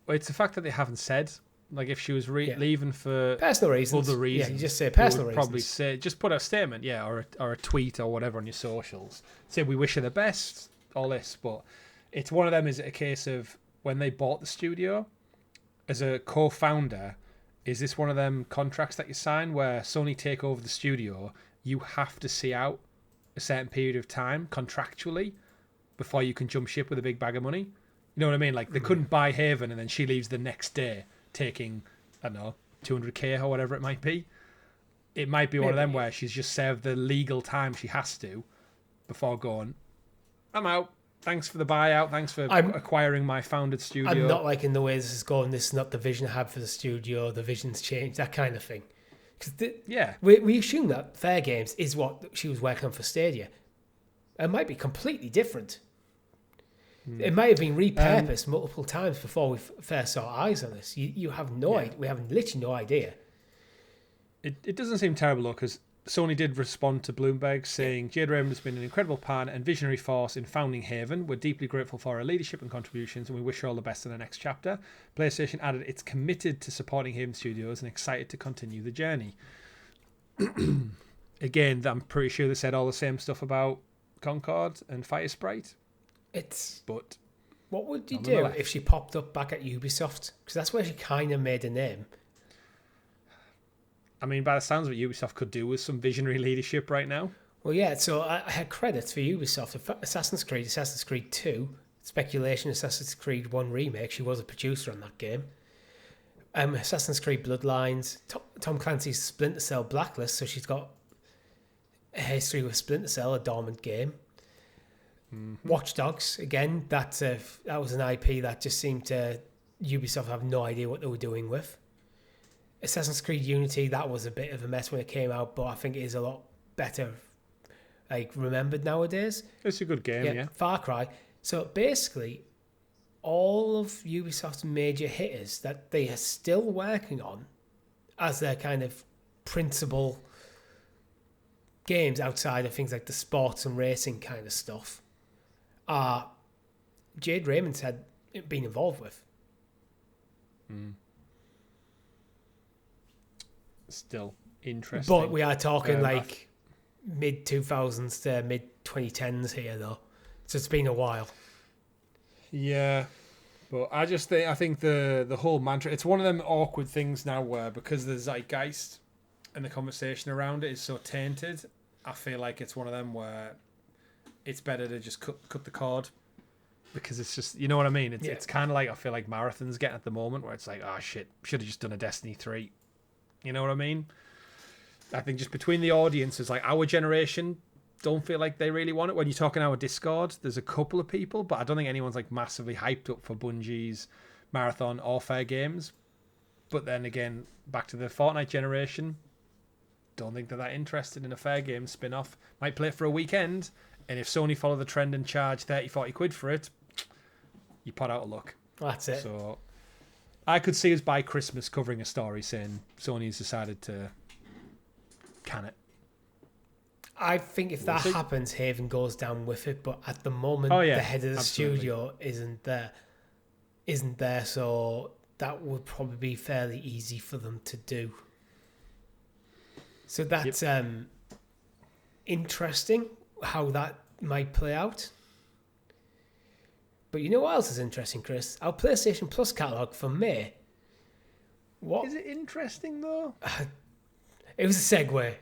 Well, it's the fact that they haven't said Like if she was leaving for personal reasons, other reasons, you just say personal reasons. Probably say, just put a statement, or a tweet or whatever on your socials. Say we wish her the best, all this. But it's one of them. Is it a case of when they bought the studio as a co-founder? Is this one of them contracts that you sign where Sony take over the studio? You have to see out a certain period of time contractually before you can jump ship with a big bag of money. You know what I mean? Like they couldn't buy Haven and then she leaves the next day taking, I don't know, 200k or whatever it might be. It might be one of them where she's just served the legal time she has to before going, I'm out. Thanks for the buyout. Thanks for acquiring my founded studio. I'm not liking the way this is going. This is not the vision I had for the studio. The vision's changed. That kind of thing. We assume that Fair Games is what she was working on for Stadia. It might be completely different. It might have been repurposed multiple times before we first saw eyes on this. You have no idea. We have literally no idea. It doesn't seem terrible though, because Sony did respond to Bloomberg saying, Jade Raymond has been an incredible partner and visionary force in founding Haven. We're deeply grateful for her leadership and contributions, and we wish her all the best in the next chapter. PlayStation added it's committed to supporting Haven Studios and excited to continue the journey. Again, I'm pretty sure they said all the same stuff about Concord and Fire Sprite. But what would you do if she popped up back at Ubisoft? Because that's where she kind of made a name. I mean, by the sounds of it, Ubisoft could do with some visionary leadership right now. Well, yeah, so I had credits for Ubisoft. Assassin's Creed 2, speculation Assassin's Creed 1 remake. She was a producer on that game. Assassin's Creed Bloodlines, Tom Clancy's Splinter Cell Blacklist, so she's got a history with Splinter Cell, a dormant game. Watch Dogs, again, that was an IP that just seemed to Ubisoft have no idea what they were doing with. Assassin's Creed Unity, that was a bit of a mess when it came out, but I think it is a lot better remembered nowadays. It's a good game, yeah. Far Cry. So basically, all of Ubisoft's major hitters that they are still working on as their kind of principal games outside of things like the sports and racing kind of stuff are Jade Raymond's had been involved with. Still interesting. But we are talking mid 2000s to mid 2010s here, though. So it's been a while. Yeah, but I think the whole mantra, it's one of them awkward things now where because the zeitgeist and the conversation around it is so tainted, I feel like it's one of them where it's better to just cut the cord because it's just, you know what I mean? It's kind of like I feel like Marathon's getting at the moment where it's like, oh shit, should have just done a Destiny 3. You know what I mean? I think just between the audiences, like our generation don't feel like they really want it. When you're talking our Discord, there's a couple of people, but I don't think anyone's like massively hyped up for Bungie's Marathon or Fair Games. But then again, back to the Fortnite generation, don't think they're that interested in a Fair Games spin-off. Might play it for a weekend, and if Sony follow the trend and charge 30-40 quid for it, you pot out of luck. That's it. So I could see us by Christmas covering a story saying Sony's decided to can it. I think if that happens, Haven goes down with it. But at the moment, the head of the studio isn't there. So that would probably be fairly easy for them to do. So that's interesting how that might play out. But you know what else is interesting, Chris? Our PlayStation Plus catalogue for May. What is it interesting though? It was a segue.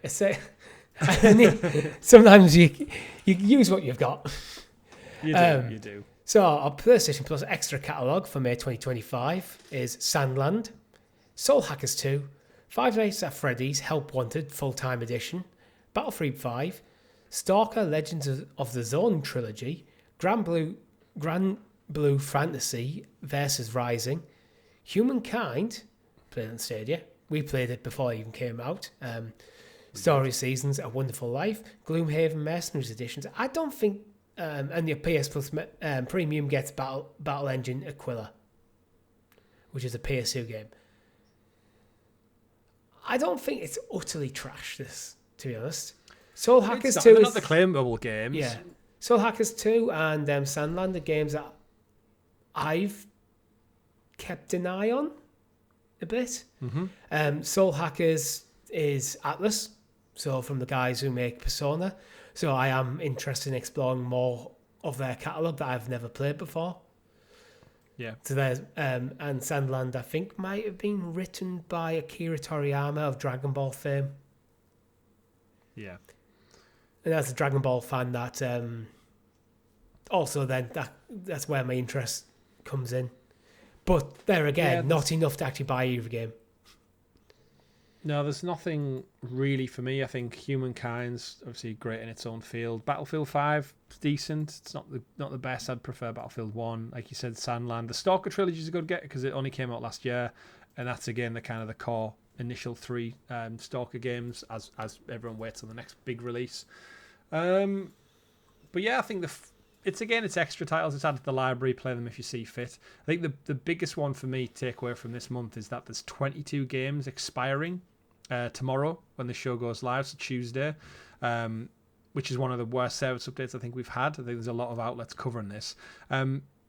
Sometimes you use what you've got. You do. So our PlayStation Plus extra catalogue for May 2025 is Sandland, Soul Hackers 2, Five Nights at Freddy's Help Wanted Full-Time Edition, Battlefield 5, Stalker Legends of the Zone Trilogy, Grand Blue Fantasy versus Rising, Humankind, played on Stadia. We played it before it even came out. Story Seasons, A Wonderful Life, Gloomhaven Mercenaries Editions. I don't think, and your PS Plus Premium gets Battle Engine Aquila, which is a PS2 game. I don't think it's utterly trash, this, to be honest. Soul Hackers 2 they're not the claimable games. Yeah. Soul Hackers 2 and Sandland are games that I've kept an eye on. a bit. Soul Hackers is Atlas, so from the guys who make Persona. So I am interested in exploring more of their catalogue that I've never played before. Yeah. So there's and Sandland, I think, might have been written by Akira Toriyama of Dragon Ball fame. Yeah. And as a Dragon Ball fan, that also then that's where my interest comes in. But there again, not enough to actually buy either game. No, there's nothing really for me. I think Humankind's obviously great in its own field. Battlefield 5 is decent. It's not the best. I'd prefer Battlefield 1. Like you said, Sandland. The Stalker trilogy is a good get because it only came out last year, and that's again the core initial 3 Stalker games as everyone waits on the next big release. But yeah, I think it's extra titles. It's added to the library. Play them if you see fit. I think the biggest one for me to take away from this month is that there's 22 games expiring tomorrow when the show goes live, so Tuesday, which is one of the worst service updates I think we've had. I think there's a lot of outlets covering this,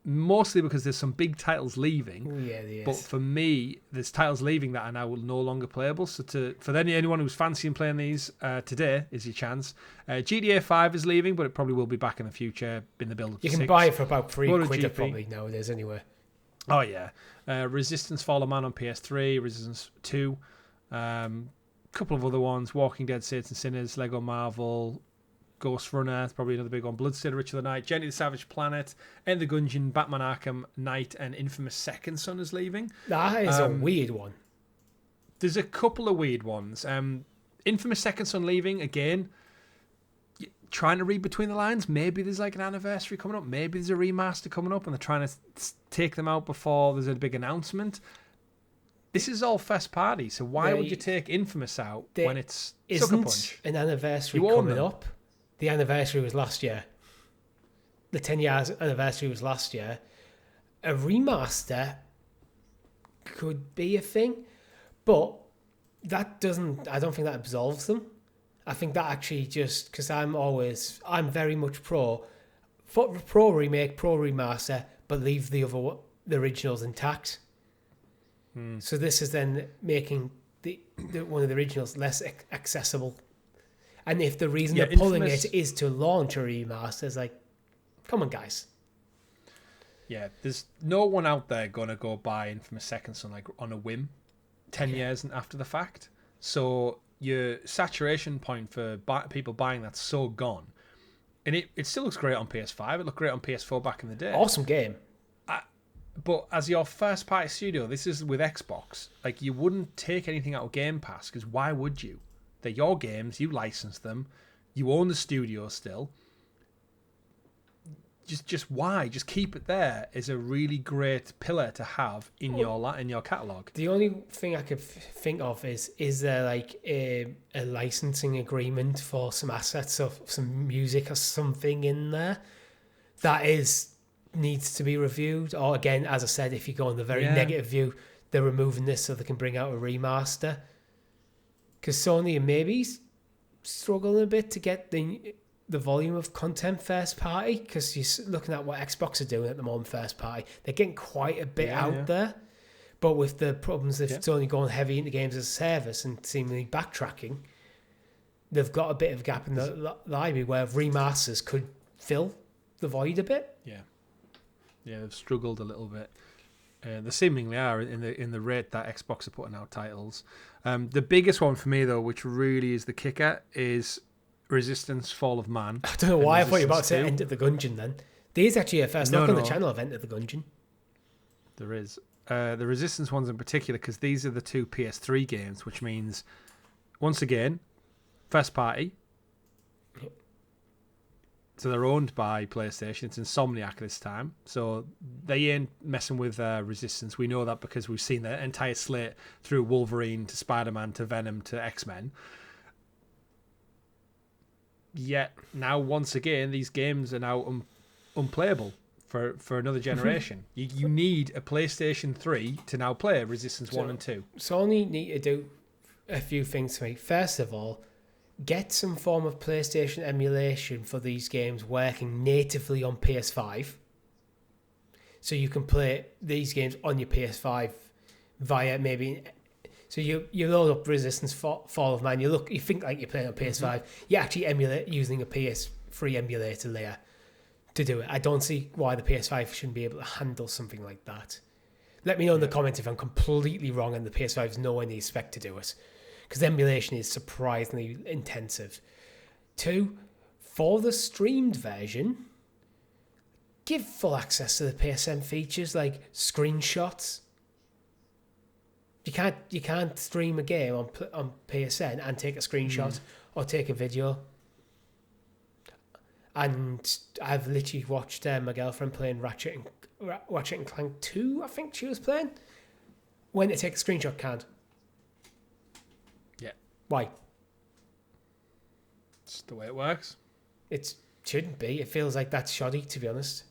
mostly because there's some big titles leaving. Oh, yeah, there is. But for me, there's titles leaving that are now no longer playable. So for anyone who's fancying playing these, today is your chance. GTA 5 is leaving, but it probably will be back in the future in the build-up. You can buy it for about £3 probably nowadays anyway. Oh yeah, Resistance Fall of Man on PS3, Resistance 2, couple of other ones: Walking Dead, Saints and Sinners, Lego Marvel, Ghost Runner, probably another big one, Bloodstained Ritual of the Night, Jenny the Savage Planet, End the Gungeon, Batman Arkham Knight, and Infamous Second Son is leaving. That is a weird one. There's a couple of weird ones. Infamous Second Son leaving again. Trying to read between the lines. Maybe there's like an anniversary coming up. Maybe there's a remaster coming up, and they're trying to take them out before there's a big announcement. This is all first party, so why would you take Infamous out when it's Sucker Punch? Isn't an anniversary coming up? The anniversary was last year. The 10 years anniversary was last year. A remaster could be a thing, but that doesn't. I don't think that absolves them. I think that actually just because I'm very much pro remake, pro remaster, but leave the originals intact. So this is then making the one of the originals less accessible. And if the reason they're pulling it is to launch a remaster, it's like, come on, guys. Yeah, there's no one out there going to go buy Infamous Second Son like on a whim 10 years after the fact. So your saturation point for people buying that's so gone. And it still looks great on PS5. It looked great on PS4 back in the day. Awesome game. But as your first party studio, this is with Xbox, like you wouldn't take anything out of Game Pass because why would you? They're your games, you license them, you own the studio still. Just why? Just keep it there is a really great pillar to have in your catalogue. The only thing I could think of is there like a licensing agreement for some assets of some music or something in there that needs to be reviewed? Or again, as I said, if you go on the very negative view, they're removing this so they can bring out a remaster. Because Sony maybe struggling a bit to get the volume of content first party, because you're looking at what Xbox are doing at the moment first party. They're getting quite a bit out there. But with the problems of Sony going heavy into games as a service and seemingly backtracking, they've got a bit of a gap in the library where remasters could fill the void a bit. Yeah, they've struggled a little bit. They seemingly are in the rate that Xbox are putting out titles. The biggest one for me, though, which really is the kicker, is Resistance Fall of Man. I don't know why I thought you were about to say Enter the Gungeon then. There's actually a first look on the channel of Enter the Gungeon. There is. The Resistance ones in particular, because these are the two PS3 games, which means, once again, first party. So they're owned by PlayStation. It's Insomniac this time. So they ain't messing with Resistance. We know that because we've seen the entire slate through Wolverine to Spider-Man to Venom to X-Men. Yet now, once again, these games are now unplayable for another generation. You need a PlayStation 3 to now play Resistance 1 and 2. Sony need to do a few things for me. First of all, get some form of PlayStation emulation for these games working natively on PS5. So you can play these games on your PS5 via maybe. So you load up Resistance Fall of Man. You think like you're playing on PS5. You actually emulate using a PS3 emulator layer to do it. I don't see why the PS5 shouldn't be able to handle something like that. Let me know in the comments if I'm completely wrong and the PS5 is nowhere near spec to do it, because emulation is surprisingly intensive. 2, for the streamed version, give full access to the PSN features like screenshots. You can't stream a game on PSN and take a screenshot or take a video. And I've literally watched my girlfriend playing Ratchet and Clank 2, I think she was playing. When they take a screenshot, can't. Yeah. Why? It's the way it works. It shouldn't be. It feels like that's shoddy, to be honest.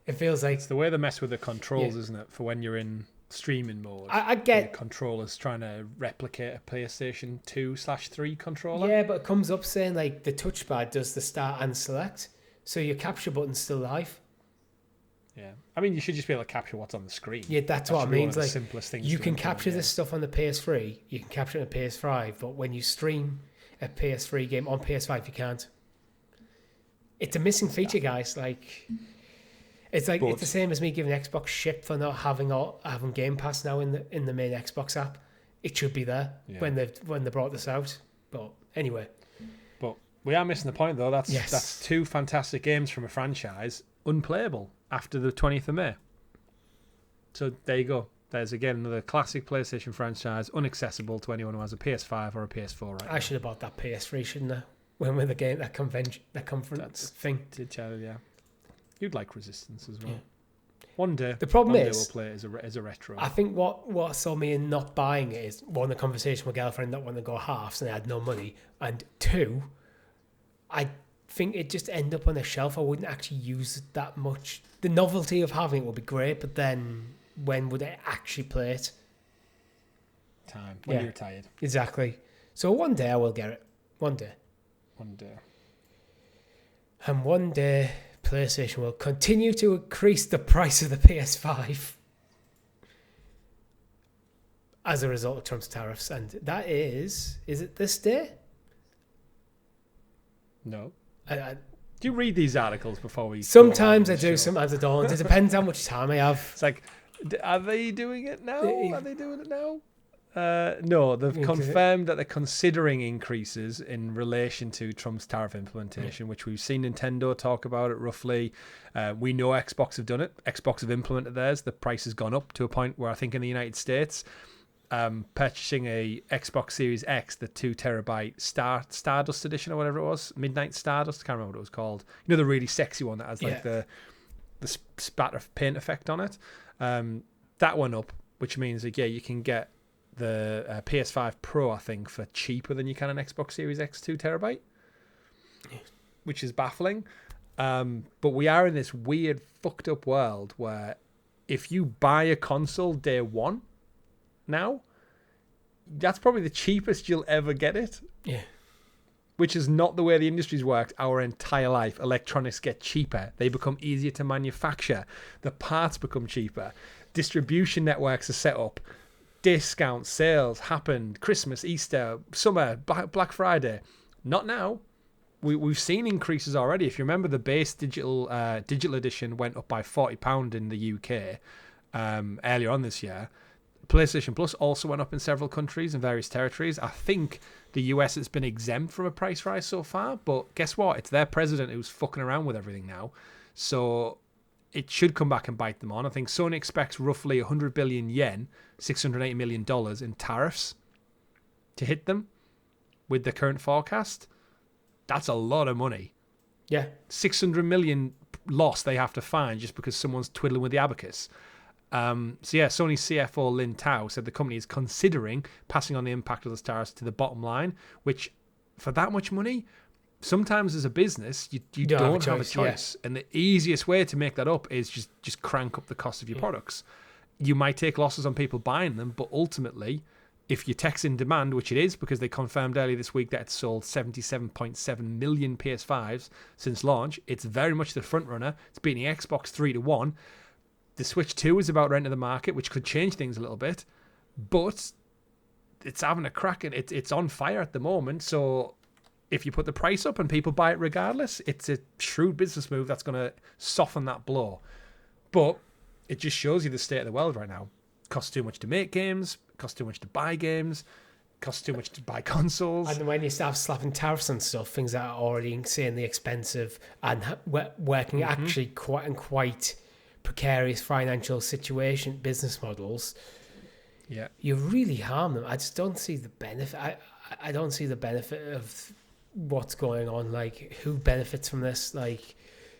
It feels like... It's the way they mess with the controls, isn't it? For when you're in streaming mode. I get... The controller's trying to replicate a PlayStation 2/3 controller. Yeah, but it comes up saying like the touchpad does the start and select. So your capture button's still live. Yeah. I mean, you should just be able to capture what's on the screen. Yeah, that's what I mean. Like, simplest things you can capture this stuff on the PS3, you can capture it on the PS5, but when you stream a PS3 game on PS5, you can't. It's a missing feature, guys. Like, it's the same as me giving Xbox shit for not having Game Pass now in the main Xbox app. It should be there when they brought this out. But anyway, but we are missing the point though. That's 2 fantastic games from a franchise unplayable after the 20th of May. So there you go. There's again another classic PlayStation franchise, unaccessible to anyone who has a PS5 or a PS4 right now. I should have bought that PS3, shouldn't I? When the game, that conference thing. Yeah. You'd like Resistance as well. Yeah. One day. The problem is, we'll play it as a retro. I think what saw me in not buying it is, 1, the conversation with my girlfriend not wanting to go halves and I had no money, and 2, I think it just end up on a shelf. I wouldn't actually use it that much. The novelty of having it would be great, but then when would I actually play it? Time. When you're tired. Exactly. So one day I will get it. One day. And one day PlayStation will continue to increase the price of the PS5 as a result of Trump's tariffs. And that is it this day? No. Do you read these articles before we... Sometimes I do, sometimes I don't. It depends how much time I have. It's like, are they doing it now? Are they doing it now? No, they've confirmed that they're considering increases in relation to Trump's tariff implementation, which we've seen Nintendo talk about it roughly. We know Xbox have done it. Xbox have implemented theirs. The price has gone up to a point where I think in the United States, purchasing a Xbox Series X, the 2 terabyte Stardust edition or whatever it was, Midnight Stardust, I can't remember what it was called. You know, the really sexy one that has like the spatter paint effect on it. That went up, which means that you can get the PS5 Pro, I think, for cheaper than you can an Xbox Series X 2 terabyte, which is baffling. But we are in this weird, fucked up world where if you buy a console day one now, that's probably the cheapest you'll ever get it. Yeah. Which is not the way the industry's worked our entire life. Electronics get cheaper. They become easier to manufacture. The parts become cheaper. Distribution networks are set up. Discount sales happened. Christmas, Easter, summer, Black Friday. Not now. We've seen increases already. If you remember, the base digital edition went up by £40 in the UK earlier on this year. PlayStation Plus also went up in several countries and various territories. I think the US has been exempt from a price rise so far, but guess what? It's their president who's fucking around with everything now. So it should come back and bite them on. I think Sony expects roughly 100 billion yen, $680 million in tariffs to hit them with the current forecast. That's a lot of money. Yeah. 600 million loss they have to find just because someone's twiddling with the abacus. Sony CFO Lin Tao said the company is considering passing on the impact of those tariffs to the bottom line, which for that much money, sometimes as a business, you don't have a choice. Yeah. And the easiest way to make that up is just crank up the cost of your products. You might take losses on people buying them, but ultimately, if your tech's in demand, which it is, because they confirmed earlier this week that it's sold 77.7 million PS5s since launch, it's very much the front runner. It's beating Xbox 3-1. The Switch 2 is about entering the market, which could change things a little bit, but it's having a crack and it's on fire at the moment. So if you put the price up and people buy it regardless, it's a shrewd business move that's going to soften that blow. But it just shows you the state of the world right now. It costs too much to make games, it costs too much to buy games, it costs too much to buy consoles. And when you start slapping tariffs and stuff, things that are already insanely expensive and working actually quite precarious financial situation, business models, you really harm them. I just don't see the benefit. I don't see the benefit of what's going on. Like, who benefits from this? Like,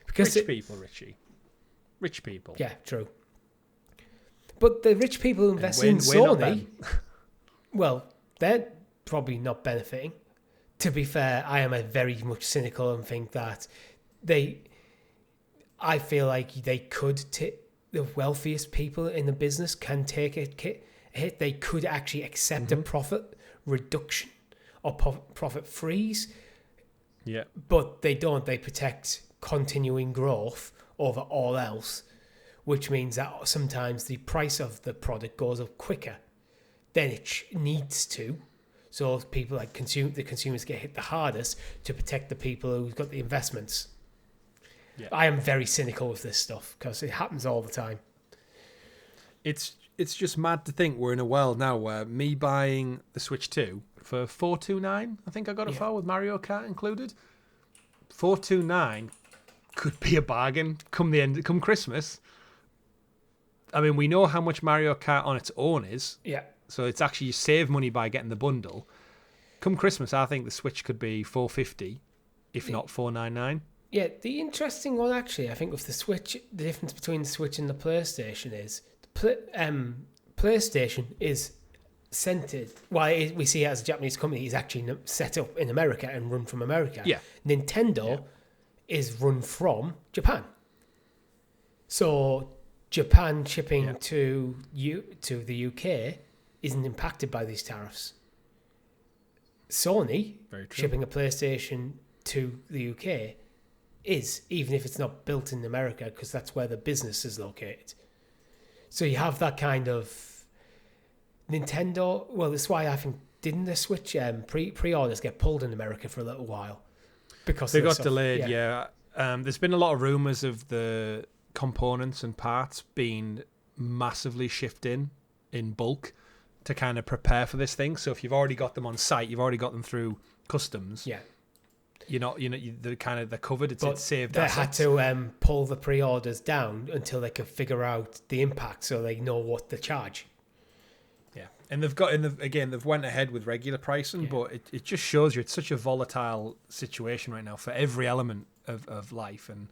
because rich people. Yeah, true. But the rich people who invest in Sony, well, they're probably not benefiting. To be fair, I am very much cynical and think that I feel like they could the wealthiest people in the business can take a hit. They could actually accept a profit reduction or profit freeze. Yeah. But they don't. They protect continuing growth over all else, which means that sometimes the price of the product goes up quicker than it needs to. So people like the consumers get hit the hardest to protect the people who've got the investments. Yeah. I am very cynical with this stuff because it happens all the time. It's just mad to think we're in a world now where me buying the Switch 2 for $429, I think I got it for with Mario Kart included. $429 could be a bargain come Christmas. I mean, we know how much Mario Kart on its own is. Yeah. So it's actually you save money by getting the bundle. Come Christmas, I think the Switch could be $450, if not $499. Yeah, the interesting one actually, I think with the Switch, the difference between the Switch and the PlayStation is PlayStation is centered. While we see it as a Japanese company, it's actually set up in America and run from America. Yeah. Nintendo is run from Japan. So Japan shipping to the UK isn't impacted by these tariffs. Sony shipping a PlayStation to the UK is, even if it's not built in America, because that's where the business is located. So you have that kind of Nintendo. Well, that's why I think didn't the Switch pre-orders get pulled in America for a little while because they got delayed. Yeah, there's been a lot of rumors of the components and parts being massively shifted in bulk to kind of prepare for this thing. So if you've already got them on site, you've already got them through customs. Yeah. They're covered. It's saved. They had to pull the pre-orders down until they could figure out the impact, so they know what to charge. Yeah, and they've went ahead with regular pricing, but it just shows you it's such a volatile situation right now for every element of life, and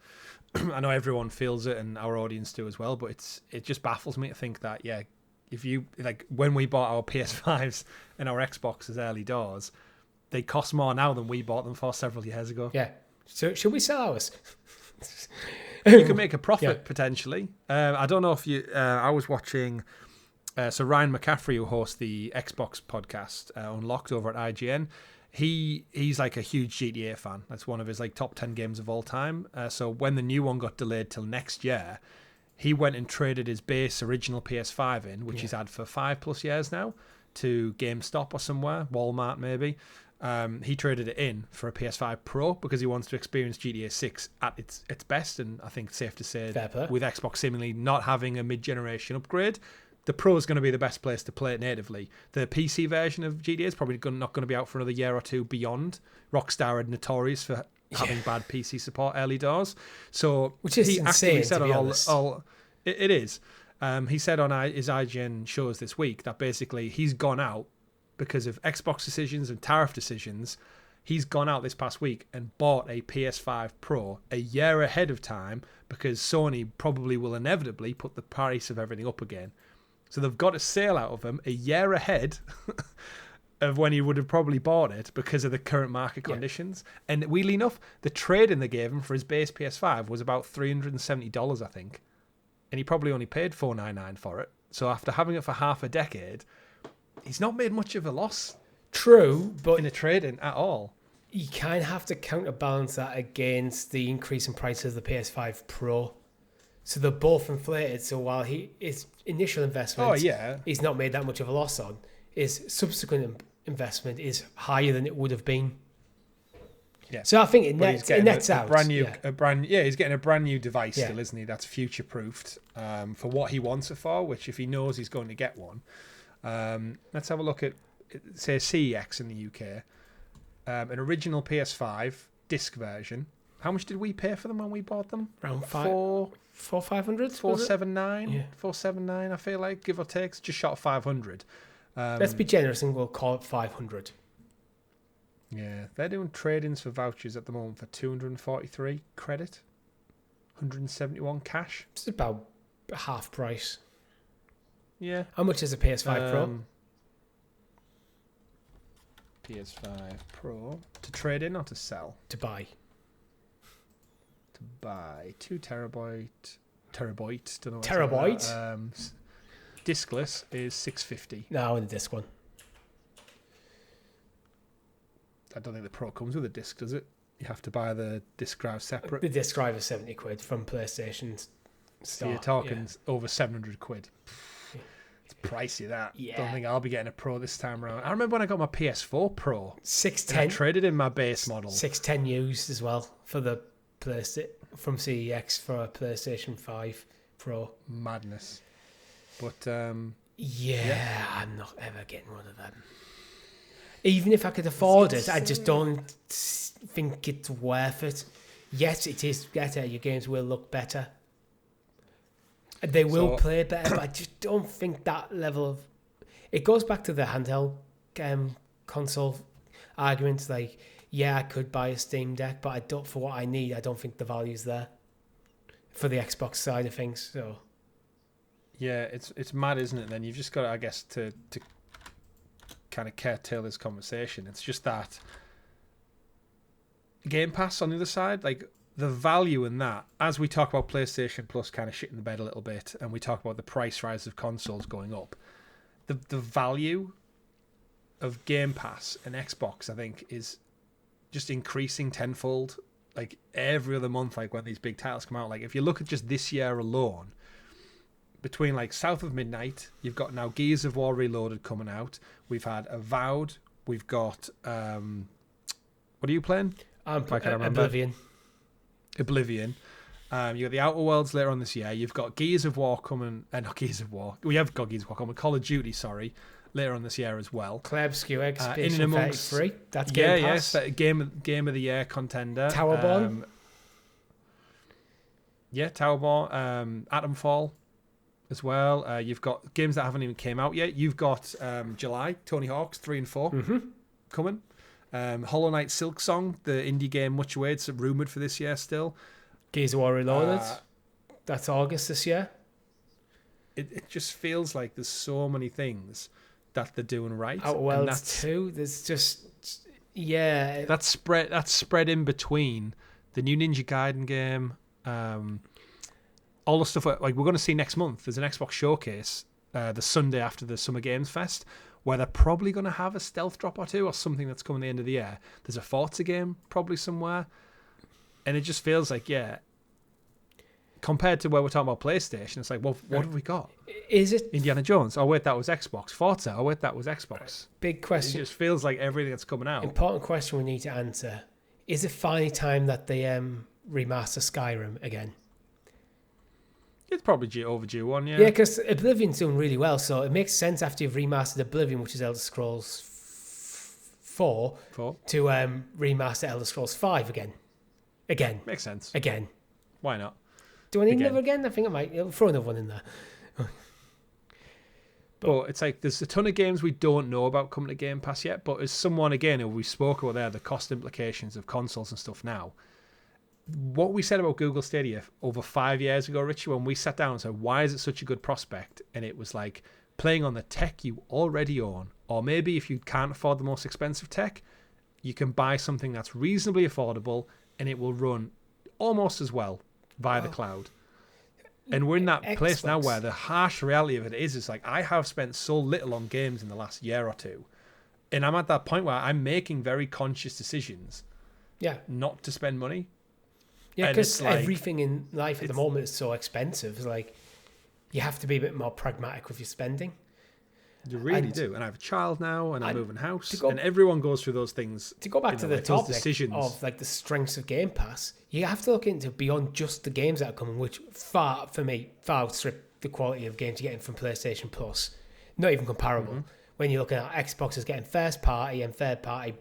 I know everyone feels it, and our audience do as well. But it just baffles me to think that if you when we bought our PS5s and our Xboxes early doors, they cost more now than we bought them for several years ago. Yeah. So should we sell ours? You can make a profit potentially. I don't know if you. I was watching. So Ryan McCaffrey, who hosts the Xbox podcast Unlocked over at IGN, he's like a huge GTA fan. That's one of his top 10 games of all time. So when the new one got delayed till next year, he went and traded his base original PS5 in, which he's had for 5+ years now, to GameStop or somewhere, Walmart maybe. He traded it in for a PS5 Pro because he wants to experience GTA 6 at its best, and I think it's safe to say with Xbox seemingly not having a mid-generation upgrade, the Pro is going to be the best place to play it natively. The PC version of GTA is probably not going to be out for another year or two beyond. Rockstar are notorious for having bad PC support early doors, so which is insane. Said to be honest. It is. He said on his IGN shows this week that basically he's gone out because of Xbox decisions and tariff decisions. He's gone out this past week and bought a PS5 Pro a year ahead of time because Sony probably will inevitably put the price of everything up again. So they've got a sale out of him a year ahead of when he would have probably bought it because of the current market conditions. And weirdly enough, the trade-in they gave him for his base PS5 was about $370, I think. And he probably only paid $499 for it. So after having it for half a decade, he's not made much of a loss. True, but in a trade-in at all. You kind of have to counterbalance that against the increase in price of the PS5 Pro. So they're both inflated. So while his initial investment, he's not made that much of a loss on, his subsequent investment is higher than it would have been. Yeah. So I think it nets out. He's getting a brand new device still, isn't he? That's future proofed for what he wants it for. Which, if he knows he's going to get one, let's have a look at say CEX in the UK, an original PS5 disc version. How much did we pay for them when we bought them? Around 500, 479. Yeah. 479. I feel like, give or take, just short of 500. Let's be generous and we'll call it 500. Yeah, they're doing trade-ins for vouchers at the moment for 243 credit, 171 cash. It's about half price. Yeah. How much is a PS5 Pro? PS5 Pro to trade in or to sell? To buy. To buy 2 terabyte. Don't know. Terabyte. Discless is 650. No, in the disc one. I don't think the Pro comes with a disc, does it? You have to buy the disc drive separate. The disc drive is 70 quid from PlayStation. So you're talking over 700 quid. It's pricey, that. Yeah. Don't think I'll be getting a Pro this time around. I remember when I got my PS4 Pro. 610. I traded in my base model. 610 used as well for the PlayStation from CEX for a PlayStation 5 Pro. Madness. But I'm not ever getting one of them. Even if I could afford it, I just don't think it's worth it. Yes, it is better. Your games will look better. They will play better, but I just don't think that level of... It goes back to the handheld console arguments. Like, I could buy a Steam Deck, but I don't. For what I need, I don't think the value's there for the Xbox side of things. So, yeah, it's mad, isn't it? And then you've just got, I guess, to kind of curtail this conversation. It's just that Game Pass on the other side, like the value in that, as we talk about PlayStation Plus kind of shit in the bed a little bit, and we talk about the price rise of consoles going up, the value of Game Pass and Xbox, I think, is just increasing tenfold. Like every other month, like when these big titles come out, like if you look at just this year alone, between like South of Midnight, you've got now Gears of War Reloaded coming out. We've had Avowed. We've got what are you playing? Oblivion. Oblivion. You got the Outer Worlds later on this year. You've got Gears of War coming. Not Gears of War. We have got Gears of War coming. Call of Duty, sorry, later on this year as well. Club Skew Expedition 33. That's Game Pass. Yes, game of the year contender. Towerborn. Towerborn. Atomfall as well. You've got games that haven't even came out yet. You've got July, Tony Hawk's 3 and 4 coming. Hollow Knight Silk Song, the indie game much away. It's rumoured for this year still. Gears of War Reloaded. That's August this year. It just feels like there's so many things that they're doing right. Outer Worlds 2. There's just... Yeah. That's spread in between the new Ninja Gaiden game, all the stuff like we're going to see next month. There's an Xbox showcase the Sunday after the Summer Games Fest, where they're probably going to have a stealth drop or two or something that's coming at the end of the year. There's a Forza game probably somewhere, and it just feels like compared to where we're talking about PlayStation, it's like, well, what have we got? Is it Indiana Jones? Oh wait, that was Xbox. Forza? Oh wait, that was Xbox. Big question. It just feels like everything that's coming out. Important question we need to answer: is it finally time that they remaster Skyrim again? It's probably overdue one, yeah. Yeah, because Oblivion's doing really well, so it makes sense after you've remastered Oblivion, which is Elder Scrolls 4, to remaster Elder Scrolls 5 again. Again. Makes sense. Again. Why not? Do I need another again? I think I might. I'll throw another one in there. But it's like there's a ton of games we don't know about coming to Game Pass yet, but as someone, again, who we spoke about there, the cost implications of consoles and stuff now, what we said about Google Stadia over 5 years ago, Richie, when we sat down and said, why is it such a good prospect? And it was like playing on the tech you already own. Or maybe if you can't afford the most expensive tech, you can buy something that's reasonably affordable and it will run almost as well via the cloud. And we're in that place now where the harsh reality of it is like I have spent so little on games in the last year or two. And I'm at that point where I'm making very conscious decisions not to spend money. Yeah, because everything in life at the moment is so expensive. It's like you have to be a bit more pragmatic with your spending. You really do. And I have a child now, and I'm moving house, and everyone goes through those things. To go back to the topic of like the strengths of Game Pass, you have to look into beyond just the games that are coming, which far outstrip the quality of games you're getting from PlayStation Plus. Not even comparable. Mm-hmm. When you're looking at Xbox is getting first party and third party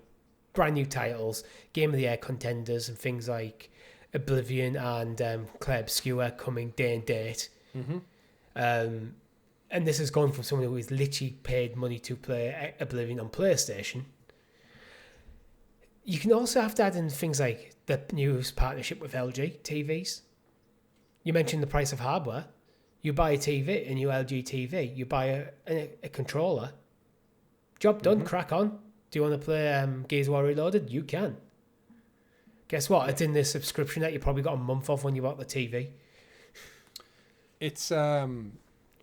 brand new titles, Game of the Year contenders, and things like Oblivion and Clair Obscur coming day and date. Mm-hmm. And this is going from someone who has literally paid money to play Oblivion on PlayStation. You can also have to add in things like the news partnership with LG TVs. You mentioned the price of hardware. You buy a TV, a new LG TV. You buy a controller. Job done, crack on. Do you want to play Gears of War Reloaded? You can. Guess what? It's in the subscription that you probably got a month off when you bought the TV. It's...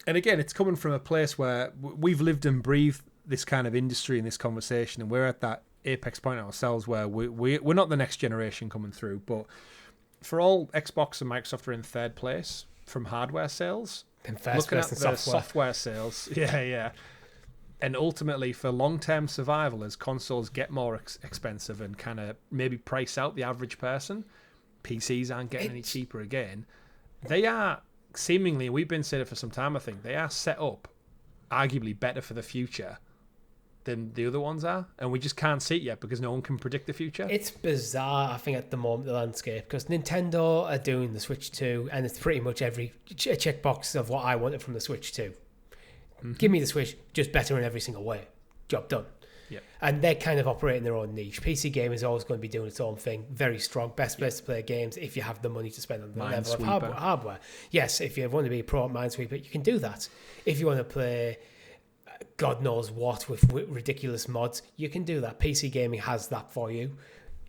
And again, it's coming from a place where we've lived and breathed this kind of industry and this conversation, and we're at that apex point ourselves where we're not the next generation coming through, but for all Xbox and Microsoft are in third place from hardware sales, looking at the software sales, and ultimately for long-term survival as consoles get more expensive and kind of maybe price out the average person, PCs aren't getting any cheaper again. They are... Seemingly, we've been saying it for some time, I think, they are set up arguably better for the future than the other ones are, and we just can't see it yet because no one can predict the future. It's bizarre, I think, at the moment, the landscape, because Nintendo are doing the Switch 2, and it's pretty much every checkbox of what I wanted from the Switch 2. Mm-hmm. Give me the Switch, just better in every single way. Job done. Yeah. And they're kind of operating their own niche. PC gaming is always going to be doing its own thing. Very strong. Best place to play games if you have the money to spend on the level of hardware. Yes, if you want to be a pro at Minesweeper, you can do that. If you want to play God knows what with ridiculous mods, you can do that. PC gaming has that for you.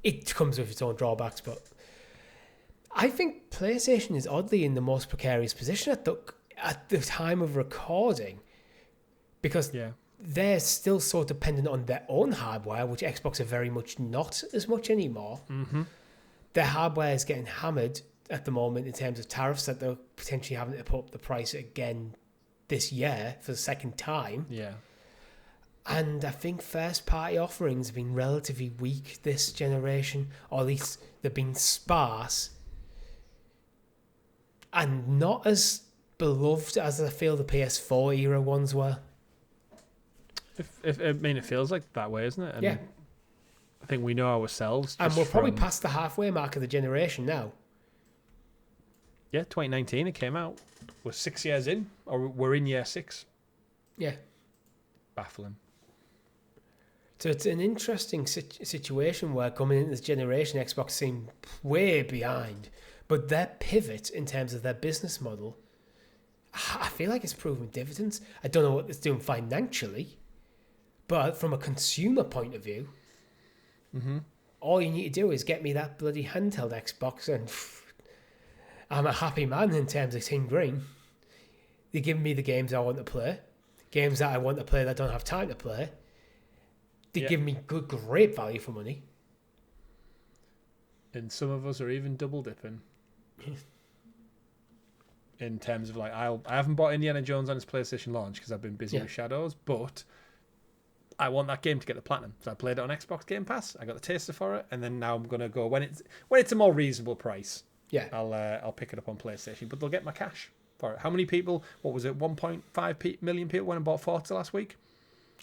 It comes with its own drawbacks, but I think PlayStation is oddly in the most precarious position at the time of recording, because they're still so dependent on their own hardware, which Xbox are very much not as much anymore. Mm-hmm. Their hardware is getting hammered at the moment in terms of tariffs that they're potentially having to put up the price again this year for the second time. Yeah. And I think first-party offerings have been relatively weak this generation, or at least they've been sparse and not as beloved as I feel the PS4 era ones were. It feels like that way, isn't it? And I think we know ourselves. And we're probably past the halfway mark of the generation now. Yeah, 2019 it came out. We're 6 years in, or we're in year 6. Yeah. Baffling. So it's an interesting situation where coming into this generation, Xbox seem way behind. But their pivot in terms of their business model, I feel like it's proven dividends. I don't know what it's doing financially, but from a consumer point of view, all you need to do is get me that bloody handheld Xbox and I'm a happy man in terms of Team Green. They give me the games I want to play, games that I want to play that I don't have time to play. They give me great value for money. And some of us are even double dipping. In terms of I haven't bought Indiana Jones on its PlayStation launch because I've been busy with Shadows, but I want that game to get the platinum. So I played it on Xbox Game Pass. I got the taster for it, and then now I'm gonna go when it's a more reasonable price. Yeah, I'll pick it up on PlayStation, but they'll get my cash for it. How many people? What was it? 1.5 million people went and bought Forza last week.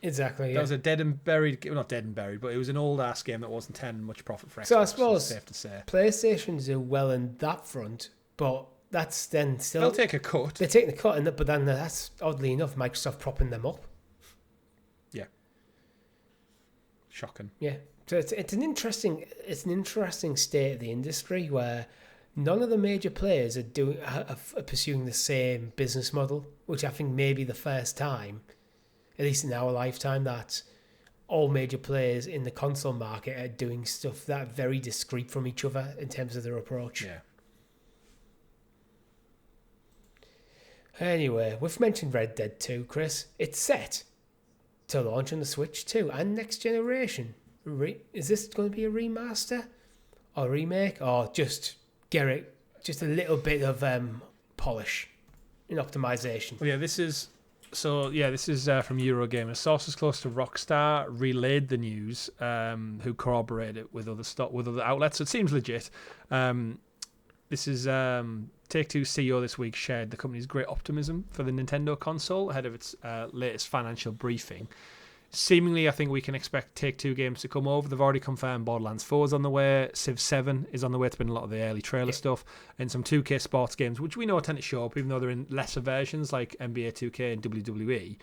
Exactly. That was a dead and buried. Well, not dead and buried, but it was an old ass game that wasn't turning much profit for Xbox. So I suppose safe to say PlayStation do well in that front, but that's then still they'll take a cut. They're taking a cut, but then that's oddly enough Microsoft propping them up. Yeah. Shocking. Yeah. So it's an interesting state of the industry where none of the major players are pursuing the same business model, which I think may be the first time, at least in our lifetime, that all major players in the console market are doing stuff that are very discreet from each other in terms of their approach. Yeah. Anyway, we've mentioned Red Dead 2, Chris. It's set to launch on the Switch 2 and next generation. Is this going to be a remaster or remake or just get it just a little bit of polish in optimization. Well, this is from Eurogamer. Sources close to Rockstar relayed the news, who corroborated it with other outlets. So it seems legit. This is Take-Two CEO this week shared the company's great optimism for the Nintendo console ahead of its latest financial briefing. Seemingly, I think we can expect Take-Two games to come over. They've already confirmed Borderlands 4 is on the way. Civ 7 is on the way. It's been a lot of the early trailer stuff. And some 2K sports games, which we know tend to show up, even though they're in lesser versions like NBA 2K and WWE.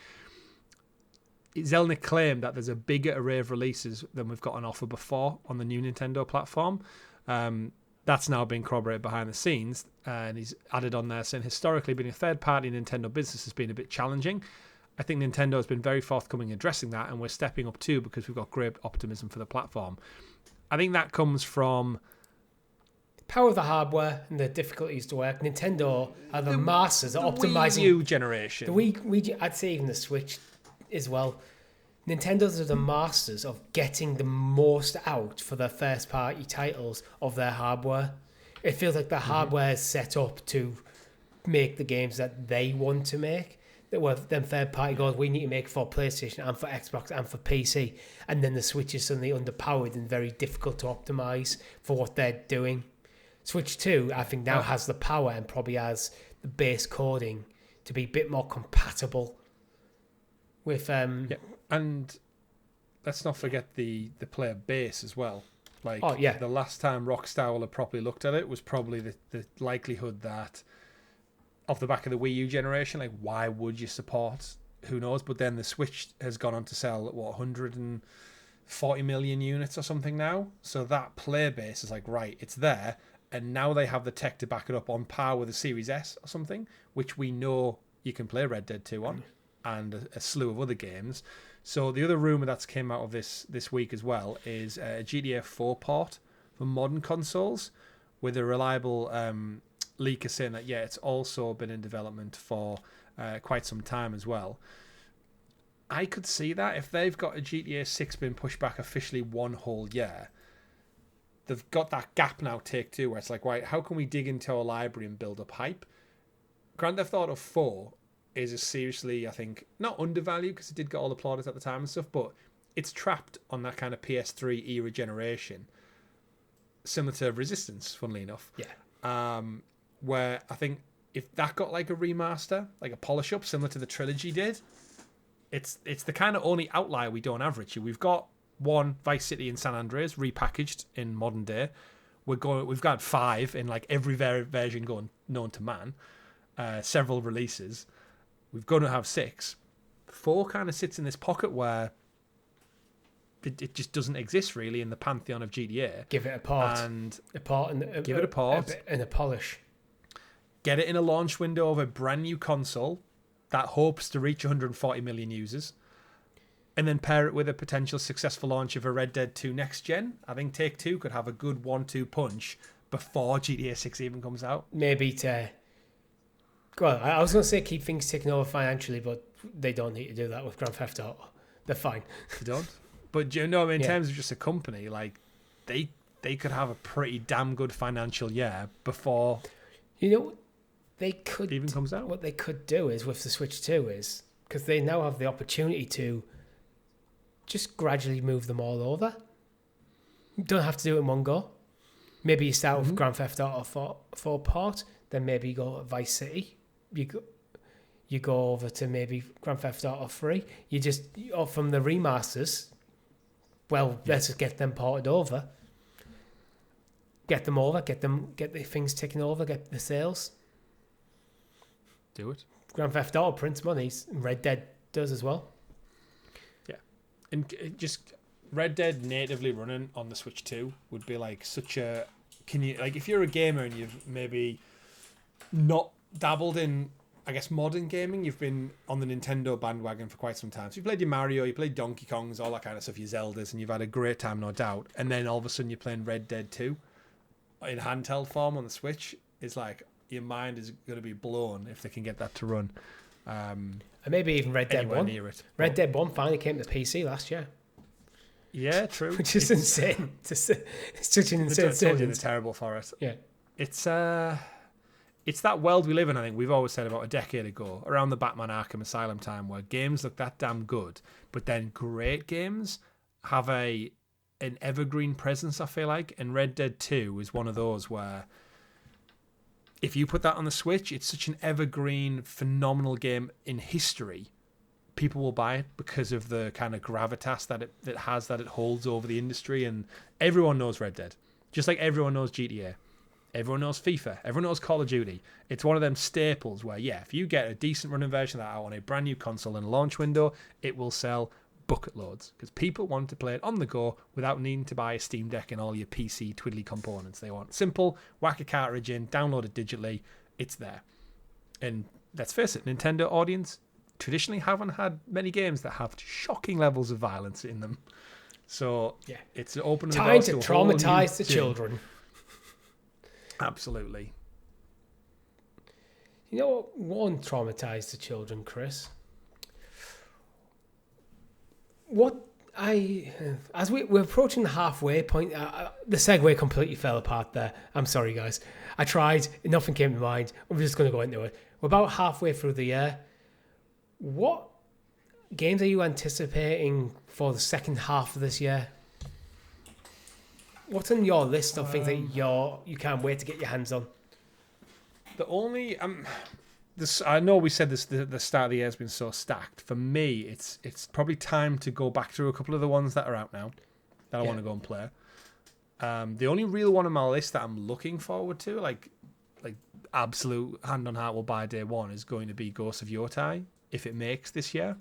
Zelnick claimed that there's a bigger array of releases than we've got on offer before on the new Nintendo platform. That's now been corroborated behind the scenes. And he's added on there saying, historically, being a third-party Nintendo business has been a bit challenging. I think Nintendo has been very forthcoming in addressing that, and we're stepping up too because we've got great optimism for the platform. I think that comes from power of the hardware and the difficulties to work. Nintendo are the masters at optimizing the Wii U generation. The Wii, I'd say even the Switch as well. Nintendo's are the masters of getting the most out for their first-party titles of their hardware. It feels like the hardware is set up to make the games that they want to make. Well, then third party goes, we need to make for PlayStation and for Xbox and for PC, and then the Switch is suddenly underpowered and very difficult to optimize for what they're doing. Switch 2, I think, now has the power and probably has the base coding to be a bit more compatible with. And let's not forget the player base as well. Like, the last time Rockstar will have properly looked at it was probably the likelihood that, off the back of the Wii U generation, like, why would you support? Who knows? But then the Switch has gone on to sell, 140 million units or something now. So that player base is like, right, it's there. And now they have the tech to back it up on par with the Series S or something, which we know you can play Red Dead 2 on, and a slew of other games. So the other rumour that's came out of this week as well is a GTA 4 port for modern consoles with a reliable leak is saying that it's also been in development for quite some time as well. I could see that if they've got a GTA 6 being pushed back officially one whole year, they've got that gap now, Take-Two, where it's like, right, how can we dig into our library and build up hype? Grand Theft Auto 4 is a seriously, I think, not undervalued because it did get all the plaudits at the time and stuff, but it's trapped on that kind of PS3 era generation, similar to Resistance, funnily enough. Where I think if that got like a remaster, like a polish up, similar to the trilogy did, it's the kind of only outlier we don't have, Richie. We've got one Vice City and San Andreas repackaged in modern day. We've got 5 in like every version going known to man. Several releases. We're going to have 6. 4 kind of sits in this pocket where it just doesn't exist really in the pantheon of GTA. Give it a port. Give it a port. And a polish. Get it in a launch window of a brand new console that hopes to reach 140 million users, and then pair it with a potential successful launch of a Red Dead 2 next gen. I think Take-Two could have a good 1-2 punch before GTA 6 even comes out. Maybe to... Well, I was going to say keep things ticking over financially, but they don't need to do that with Grand Theft Auto. They're fine. They don't? But in terms of just a company, like, they could have a pretty damn good financial year before... They could even comes out. What they could do is with the Switch 2 is, because they now have the opportunity to just gradually move them all over. You don't have to do it in one go. Maybe you start with Grand Theft Auto 4 port, then maybe you go to Vice City. You go over to maybe Grand Theft Auto 3. Or from the remasters, let's just get them ported over. Get them over, get the things ticking over, get the sales. Do it. Grand Theft Auto prints money. Red Dead does as well. Yeah. And just Red Dead natively running on the Switch 2 would be like such a... if you're a gamer and you've maybe not dabbled in, I guess, modern gaming, you've been on the Nintendo bandwagon for quite some time. So you played your Mario, you played Donkey Kongs, all that kind of stuff, your Zeldas, and you've had a great time, no doubt. And then all of a sudden you're playing Red Dead 2 in handheld form on the Switch. It's like... your mind is going to be blown if they can get that to run. And maybe even Red Dead 1. Red Dead 1 finally came to PC last year. Yeah, true. Which is insane. It's such an insane they're terrible for it. Yeah. It's that world we live in. I think we've always said about a decade ago, around the Batman Arkham Asylum time, where games look that damn good, but then great games have an evergreen presence. I feel like, and Red Dead 2 is one of those where, if you put that on the Switch, it's such an evergreen, phenomenal game in history. People will buy it because of the kind of gravitas that it holds over the industry, and everyone knows Red Dead, just like everyone knows GTA, everyone knows FIFA, everyone knows Call of Duty. It's one of them staples where, yeah, if you get a decent running version of that out on a brand new console in a launch window, it will sell bucket loads because people want to play it on the go without needing to buy a Steam Deck and all your PC twiddly components. They want simple, whack a cartridge in, download it digitally, it's there. And let's face it, Nintendo audience traditionally haven't had many games that have shocking levels of violence in them. So yeah, it's open time to traumatize the children. Absolutely. You know what won't traumatize the children, Chris? As we're approaching the halfway point, the segue completely fell apart there. I'm sorry, guys. I tried, nothing came to mind. I'm just going to go into it. We're about halfway through the year. What games are you anticipating for the second half of this year? What's on your list of things that you can't wait to get your hands on? The only I know we said this the start of the year has been so stacked. For me, it's probably time to go back through a couple of the ones that are out now that I want to go and play. The only real one on my list that I'm looking forward to, like absolute hand on heart will buy day one, is going to be Ghost of Yotai, if it makes this year.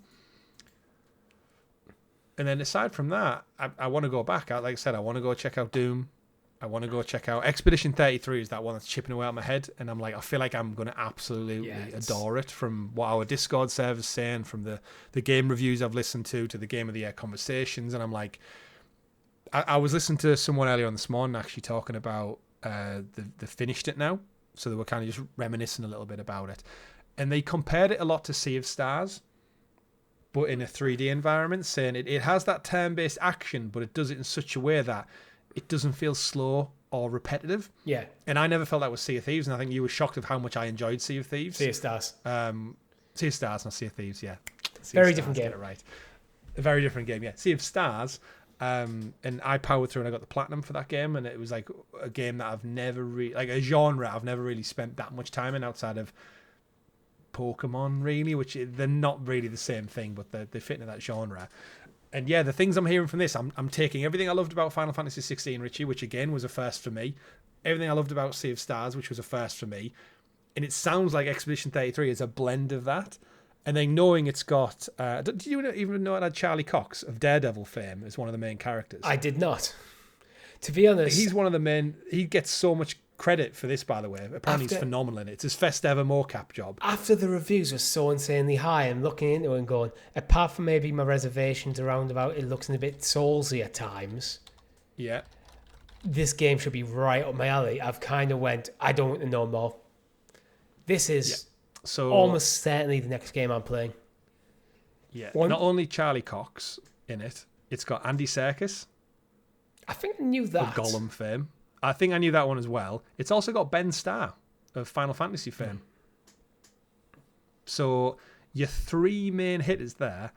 And then aside from that, I want to go back. Like I said, I want to go check out Doom. I want to go check out Expedition 33 is that one that's chipping away at my head. And I'm like, I feel like I'm going to absolutely adore it, from what our Discord server's saying, from the game reviews I've listened to the Game of the Year conversations. And I'm like, I was listening to someone earlier on this morning actually talking about they finished it now. So they were kind of just reminiscing a little bit about it. And they compared it a lot to Sea of Stars, but in a 3D environment, saying it has that turn-based action, but it does it in such a way that it doesn't feel slow or repetitive. Yeah. And I never felt that with Sea of Thieves, and I think you were shocked of how much I enjoyed Sea of Thieves. Sea of Stars. Sea of Stars, not Sea of Thieves, yeah. Very different game. Right. A very different game, yeah. Sea of Stars, and I powered through and I got the platinum for that game, and it was like a game that I've never really, like a genre I've never really spent that much time in outside of Pokemon, really, which they're not really the same thing, but they fit into that genre. And yeah, the things I'm hearing from this, I'm taking everything I loved about Final Fantasy 16, Richie, which again was a first for me, everything I loved about Sea of Stars, which was a first for me, and it sounds like Expedition 33 is a blend of that. And then knowing it's got, did you even know it had Charlie Cox of Daredevil fame as one of the main characters? I did not. To be honest, he's one of the men. He gets so much credit for this, by the way. Apparently he's phenomenal in it. It's his first ever mocap job. After the reviews were so insanely high, I'm looking into it and going, apart from maybe my reservations around about it looks a bit soulsy at times. Yeah. This game should be right up my alley. I've kind of went, I don't want to know more. This is so almost certainly the next game I'm playing. Yeah. Not only Charlie Cox in it, it's got Andy Serkis. I think I knew that. Of Gollum fame. I think I knew that one as well. It's also got Ben Starr of Final Fantasy fame. So your three main hitters there,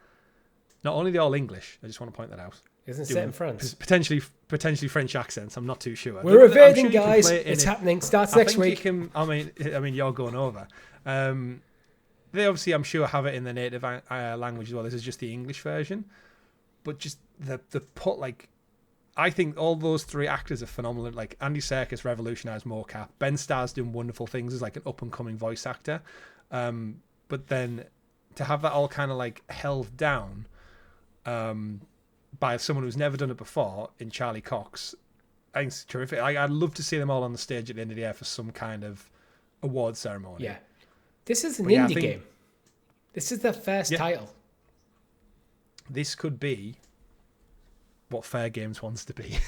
not only they're all English, I just want to point that out. Isn't it set in France? Potentially French accents, I'm not too sure. We're evading, guys. It's happening. Starts next week. I mean, you're going over. They obviously, I'm sure, have it in the native language as well. This is just the English version. But just the put, like, I think all those three actors are phenomenal. Like, Andy Serkis revolutionized mocap. Ben Starr's doing wonderful things as like an up-and-coming voice actor. But then to have that all kind of like held down by someone who's never done it before in Charlie Cox, I think it's terrific. I'd love to see them all on the stage at the end of the year for some kind of award ceremony. Yeah. This is an indie game. This is their first title. This could be what Fairgames wants to be.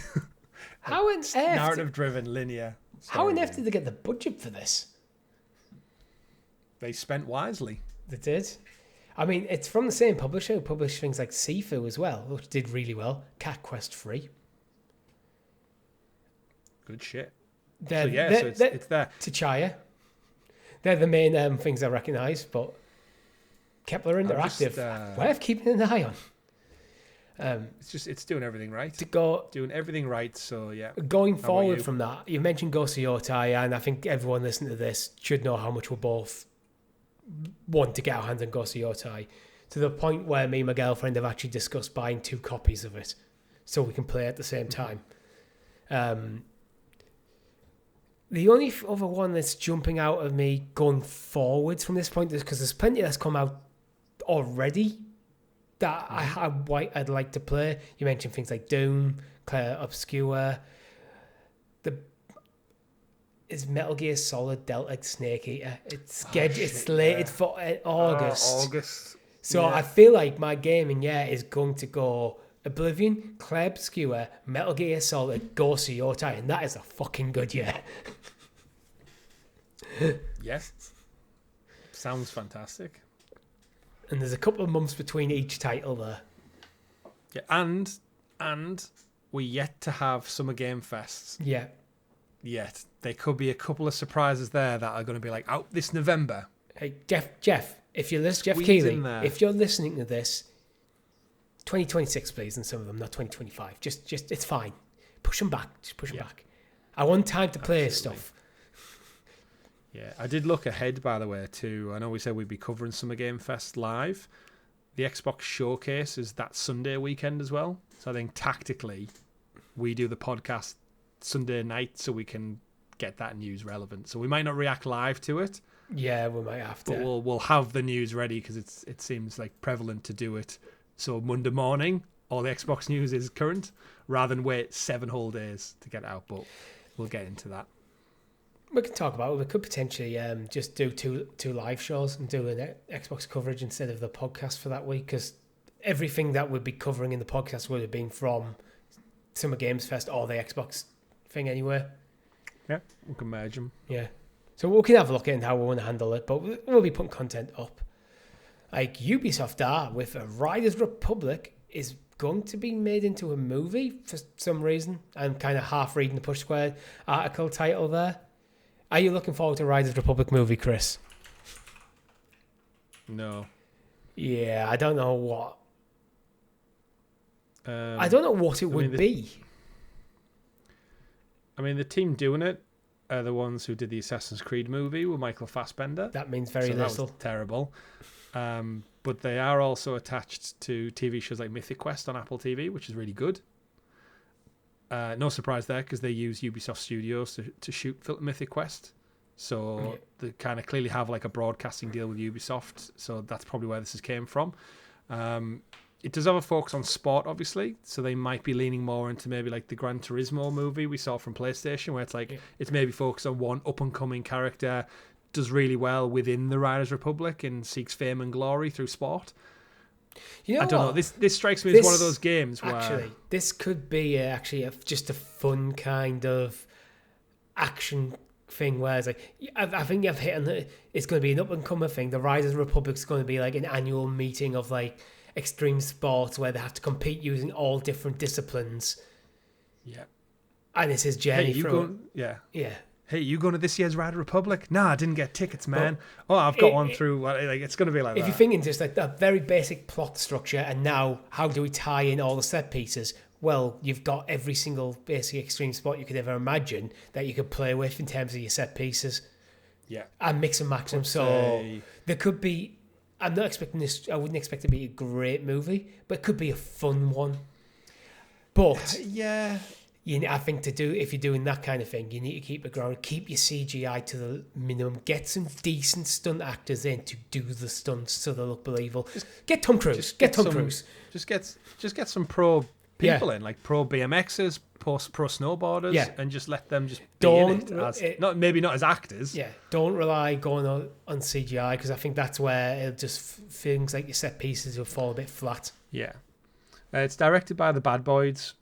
How on earth? Narrative-driven, linear. How on earth did they get the budget for this? They spent wisely. They did. I mean, it's from the same publisher who published things like Sifu as well, which did really well. Cat Quest 3. Good shit. It's there. Tchaya. They're the main things I recognise, but Kepler Interactive, worth keeping an eye on. It's doing everything right. Doing everything right. So yeah. Going forward from that, you mentioned Ghost of Yotai, and I think everyone listening to this should know how much we both want to get our hands on Ghost of Yotai, to the point where me and my girlfriend have actually discussed buying 2 copies of it so we can play at the same time. The only other one that's jumping out of me going forwards from this point is because there's plenty that's come out already that I'd like to play. You mentioned things like Doom, Claire Obscure. Is Metal Gear Solid Delta Snake Eater. It's slated for August. So I feel like my gaming year is going to go Oblivion, Claire Obscure, Metal Gear Solid, Ghost of Yotai, and that is a fucking good year. Yes. Sounds fantastic. And there's a couple of months between each title there. Yeah, and we're yet to have Summer Game Fests. Yeah. Yet. There could be a couple of surprises there that are going to be like out this November. Hey, Jeff, if you're listening, Jeff Keighley, if you're listening to this, 2026, please, and some of them, not 2025. Just it's fine. Push them back. Just push them back. I want time to play stuff. Yeah, I did look ahead, by the way, to, I know we said we'd be covering Summer Game Fest live. The Xbox Showcase is that Sunday weekend as well. So I think tactically, we do the podcast Sunday night so we can get that news relevant. So we might not react live to it. Yeah, we might have to. But we'll have the news ready because it seems like prevalent to do it. So Monday morning, all the Xbox news is current, rather than wait 7 whole days to get it out. But we'll get into that. We can talk about it. We could potentially just do two live shows and do an Xbox coverage instead of the podcast for that week, because everything that we'd be covering in the podcast would have been from Summer Games Fest or the Xbox thing anyway. Yeah, we can merge them. Yeah. So we can have a look at how we want to handle it, but we'll be putting content up. Like Ubisoft are with a Riders Republic is going to be made into a movie for some reason. I'm kind of half reading the Push Squared article title there. Are you looking forward to Riders Republic movie, Chris? No. Yeah, I don't know what. I don't know what it would be. I mean, the team doing it are the ones who did the Assassin's Creed movie with Michael Fassbender. That means very little. That was terrible. But they are also attached to TV shows like Mythic Quest on Apple TV, which is really good. No surprise there, because they use Ubisoft Studios to shoot Mythic Quest. So they kind of clearly have like a broadcasting deal with Ubisoft. So that's probably where this came from. It does have a focus on sport, obviously. So they might be leaning more into maybe like the Gran Turismo movie we saw from PlayStation, where it's like it's maybe focused on one up-and-coming character, does really well within the Riders Republic and seeks fame and glory through sport. You know, I don't know. This strikes me as one of those games where actually this could be just a fun kind of action thing. Where it's like I think you've hit on it. It's going to be an up and comer thing. The Riders Republic is going to be like an annual meeting of like extreme sports where they have to compete using all different disciplines. Yeah, and it's his journey through. Yeah. Hey, you going to this year's Rider Republic? Nah, I didn't get tickets, man. I've got one through. Like, it's going to be like that. If you're thinking just like that very basic plot structure, and now how do we tie in all the set pieces? Well, you've got every single basic extreme sport you could ever imagine that you could play with in terms of your set pieces. Yeah. And mix and match them. So there could be. I'm not expecting this. I wouldn't expect it to be a great movie, but it could be a fun one. But yeah. I think if you're doing that kind of thing, you need to keep it grounded, keep your CGI to the minimum, get some decent stunt actors in to do the stunts so they look believable. Get Tom Cruise. Get Tom Cruise. Just get some pro people in, like pro BMXers, pro snowboarders, and just let them just be in it as not as actors. Yeah, don't rely going on CGI, because I think that's where it'll just things like your set pieces will fall a bit flat. Yeah, it's directed by the Bad Boys.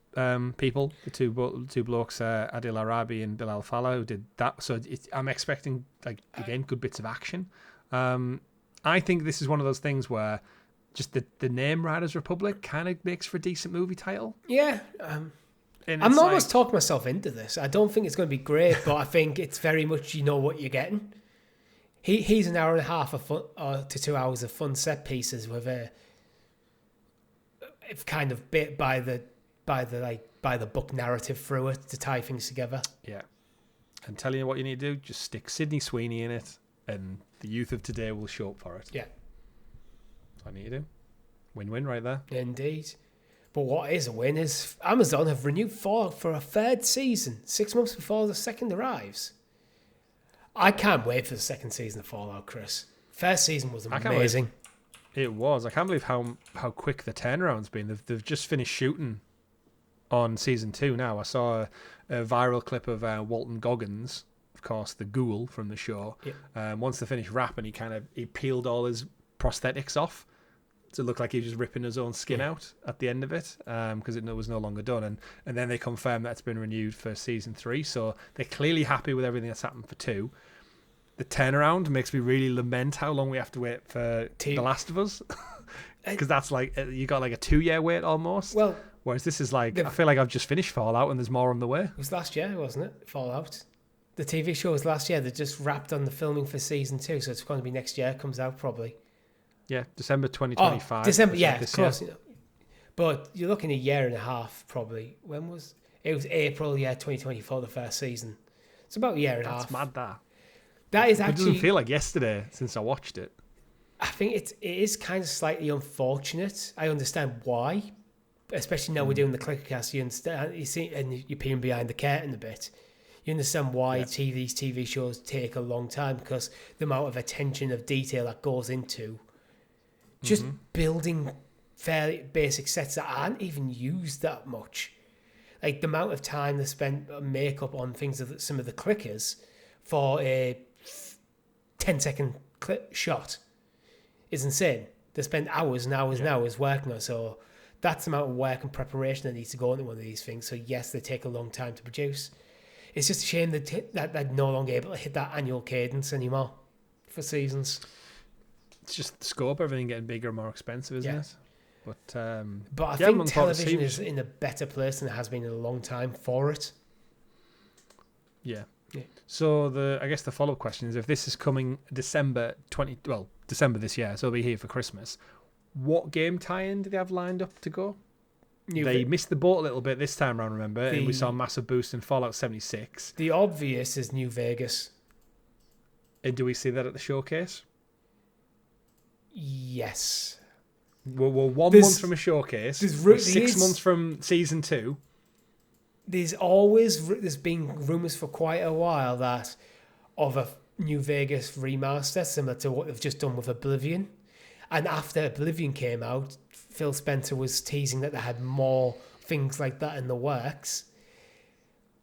People, the two blokes, Adil Arabi and Bilal Fallah, who did that. So I'm expecting, like, again, good bits of action. I think this is one of those things where just the name Riders Republic kind of makes for a decent movie title. Yeah, I'm almost talking myself into this. I don't think it's going to be great, but I think it's very much you know what you're getting. He's an hour and a half of fun, to 2 hours of fun set pieces with it's kind of bit by the book narrative through it to tie things together. Yeah. And telling you what you need to do, just stick Sydney Sweeney in it, and the youth of today will show up for it. Yeah. That's what I need to do. Win-win right there. Indeed. But what is a win is Amazon have renewed Fallout for a third season, 6 months before the second arrives. I can't wait for the second season of Fallout, Chris. First season was amazing. It was. I can't believe how quick the turnaround's been. They've just finished shooting on season 2 now. I saw a viral clip of Walton Goggins, of course, the ghoul from the show. Yeah. Once they finished rapping, he peeled all his prosthetics off. So it looked like he was just ripping his own skin out at the end of it because it was no longer done. And then they confirmed that it's been renewed for season 3. So they're clearly happy with everything that's happened for 2. The turnaround makes me really lament how long we have to wait for The Last of Us. Because that's like, you got like a 2-year wait almost. Well, whereas this is like, I feel like I've just finished Fallout and there's more on the way. It was last year, wasn't it? Fallout. The TV show was last year. They just wrapped on the filming for season 2. So it's going to be next year. It comes out probably. Yeah, December 2025. December, yeah, of course. But you're looking a year and a half, probably. It was April, 2024, the first season. It's about a year and a half. That's mad, that. That is actually... It doesn't feel like yesterday since I watched it. I think it is kind of slightly unfortunate. I understand why. Especially now we're doing the Clickercast, you understand, you see, and you're peeing behind the curtain a bit. You understand why these TV shows take a long time, because the amount of attention of detail that goes into just building fairly basic sets that aren't even used that much. Like the amount of time they spent on makeup on things of some of the clickers for a 10-second shot is insane. They spend hours and hours and hours working on it. So that's the amount of work and preparation that needs to go into one of these things. So yes, they take a long time to produce. It's just a shame that they're no longer able to hit that annual cadence anymore for seasons. It's just the scope, everything getting bigger and more expensive, isn't it? But I think television is in a better place than it has been in a long time for it. Yeah. So I guess the follow-up question is, if this is coming December this year, so it'll be here for Christmas, what game tie-in do they have lined up to go? They missed the boat a little bit this time around, remember? And we saw a massive boost in Fallout 76. The obvious is New Vegas. And do we see that at the showcase? Yes. We're 1 month from a showcase. We're 6 months from season 2. There's been rumours for quite a while that of a New Vegas remaster, similar to what they've just done with Oblivion. And after Oblivion came out, Phil Spencer was teasing that they had more things like that in the works.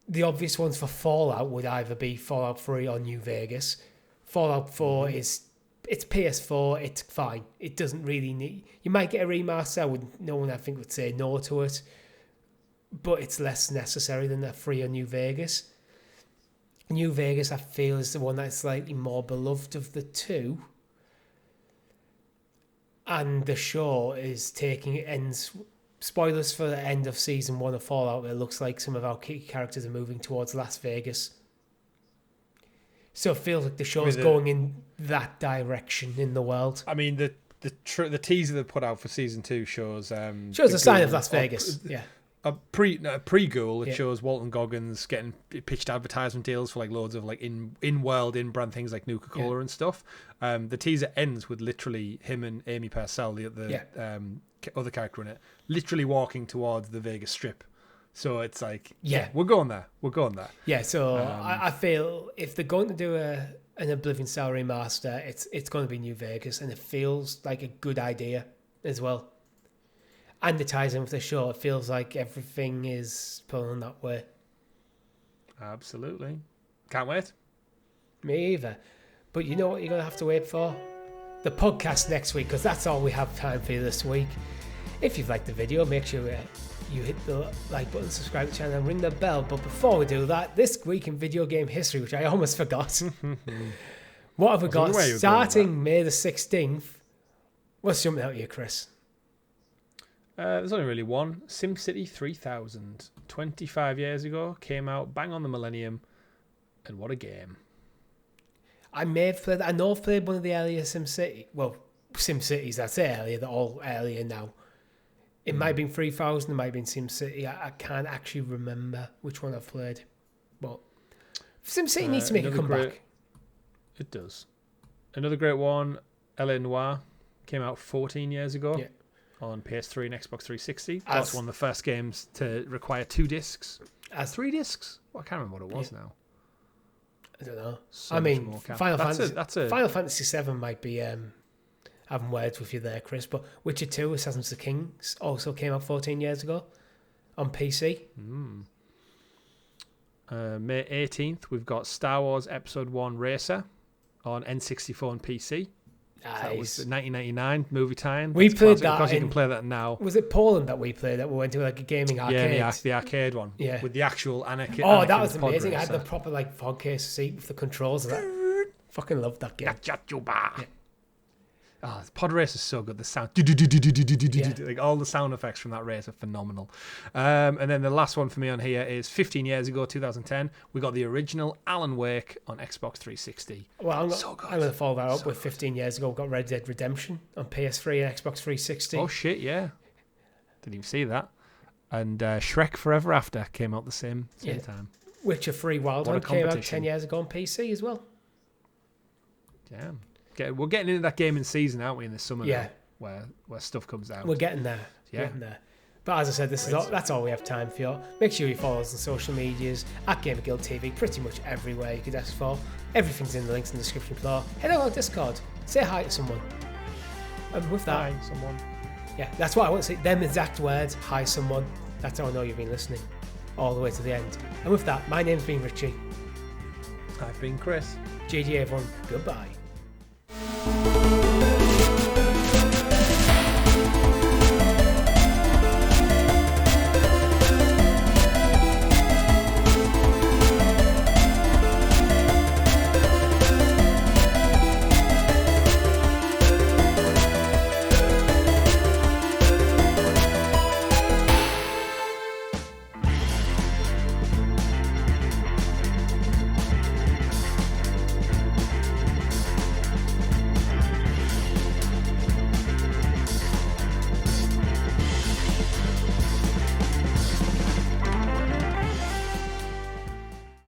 The obvious ones for Fallout would either be Fallout 3 or New Vegas. Fallout 4 it's PS4, it's fine. It doesn't really need... You might get a remaster, no one I think would say no to it, but it's less necessary than the 3 or New Vegas. New Vegas, I feel, is the one that's slightly more beloved of the two. And the show is ends... Spoilers for the end of Season 1 of Fallout, it looks like some of our key characters are moving towards Las Vegas. So it feels like the show's going in that direction in the world. I mean, the teaser they put out for Season 2 shows... shows a sign of Las Vegas, A pre-Ghoul, it shows Walton Goggins getting pitched advertisement deals for like loads of like in-world, in-brand things like Nuka-Cola and stuff. The teaser ends with literally him and Amy Purcell, the other character in it, literally walking towards the Vegas Strip. So it's like, we're going there. Yeah, so I feel if they're going to do an Oblivion style remaster, it's going to be New Vegas, and it feels like a good idea as well. And it ties in with the show. It feels like everything is pulling that way. Absolutely. Can't wait. Me either. But you know what you're going to have to wait for? The podcast next week, because that's all we have time for this week. If you've liked the video, make sure you hit the like button, subscribe to the channel, and ring the bell. But before we do that, this week in video game history, which I almost forgot. What have we got? Starting May the 16th. What's jumping out at you, Chris? There's only really one. SimCity 3000. 25 years ago. Came out bang on the millennium. And what a game. I know I've played one of the earlier SimCity. Well, SimCities, that's earlier. They're all earlier now. It might have been 3000, it might have been SimCity. I can't actually remember which one I've played. But SimCity needs to make a comeback. It does. Another great one, L.A. Noire, came out 14 years ago on PS3 and Xbox 360. That's one of the first games to require 2 discs. 3 discs? Well, I can't remember what it was now. I don't know. Final Fantasy VII might be having words with you there, Chris, but Witcher 2, Assassins of the Kings also came out 14 years ago on PC. May 18th, we've got Star Wars Episode 1 Racer on N64 and PC. Nice. That was 1999 movie tie-in. We played that. Of course, you can play that now. Was it Poland that we played that we went to like a gaming arcade? Yeah, the arcade one. Yeah, with the actual Anakin. Oh, that was amazing! I had the proper like podcast seat with the controls of that. Fucking loved that game. Yeah. Oh, Pod Race is so good. The sound, like all the sound effects from that race are phenomenal. And then the last one for me on here is 15 years ago, 2010. We got the original Alan Wake on Xbox 360. Well, I'm going to follow that up with 15 years ago. We got Red Dead Redemption on PS3 and Xbox 360. Oh shit, yeah. Didn't even see that. And Shrek Forever After came out the same time. Witcher 3 Wild Hunt came out 10 years ago on PC as well. Damn. We're getting into that gaming season, aren't we, in the summer? Yeah. Now, where stuff comes out. We're getting there. Yeah. Getting there. But as I said, that's all we have time for. Make sure you follow us on social medias at GamerGuildTV, pretty much everywhere you could ask for. Everything's in the links in the description below. Head over to Discord. Say hi to someone. And with that, hi, someone. Yeah, that's what I want to say. Them exact words. Hi, someone. That's how I know you've been listening all the way to the end. And with that, my name's been Richie. I've been Chris. GG, everyone. Goodbye.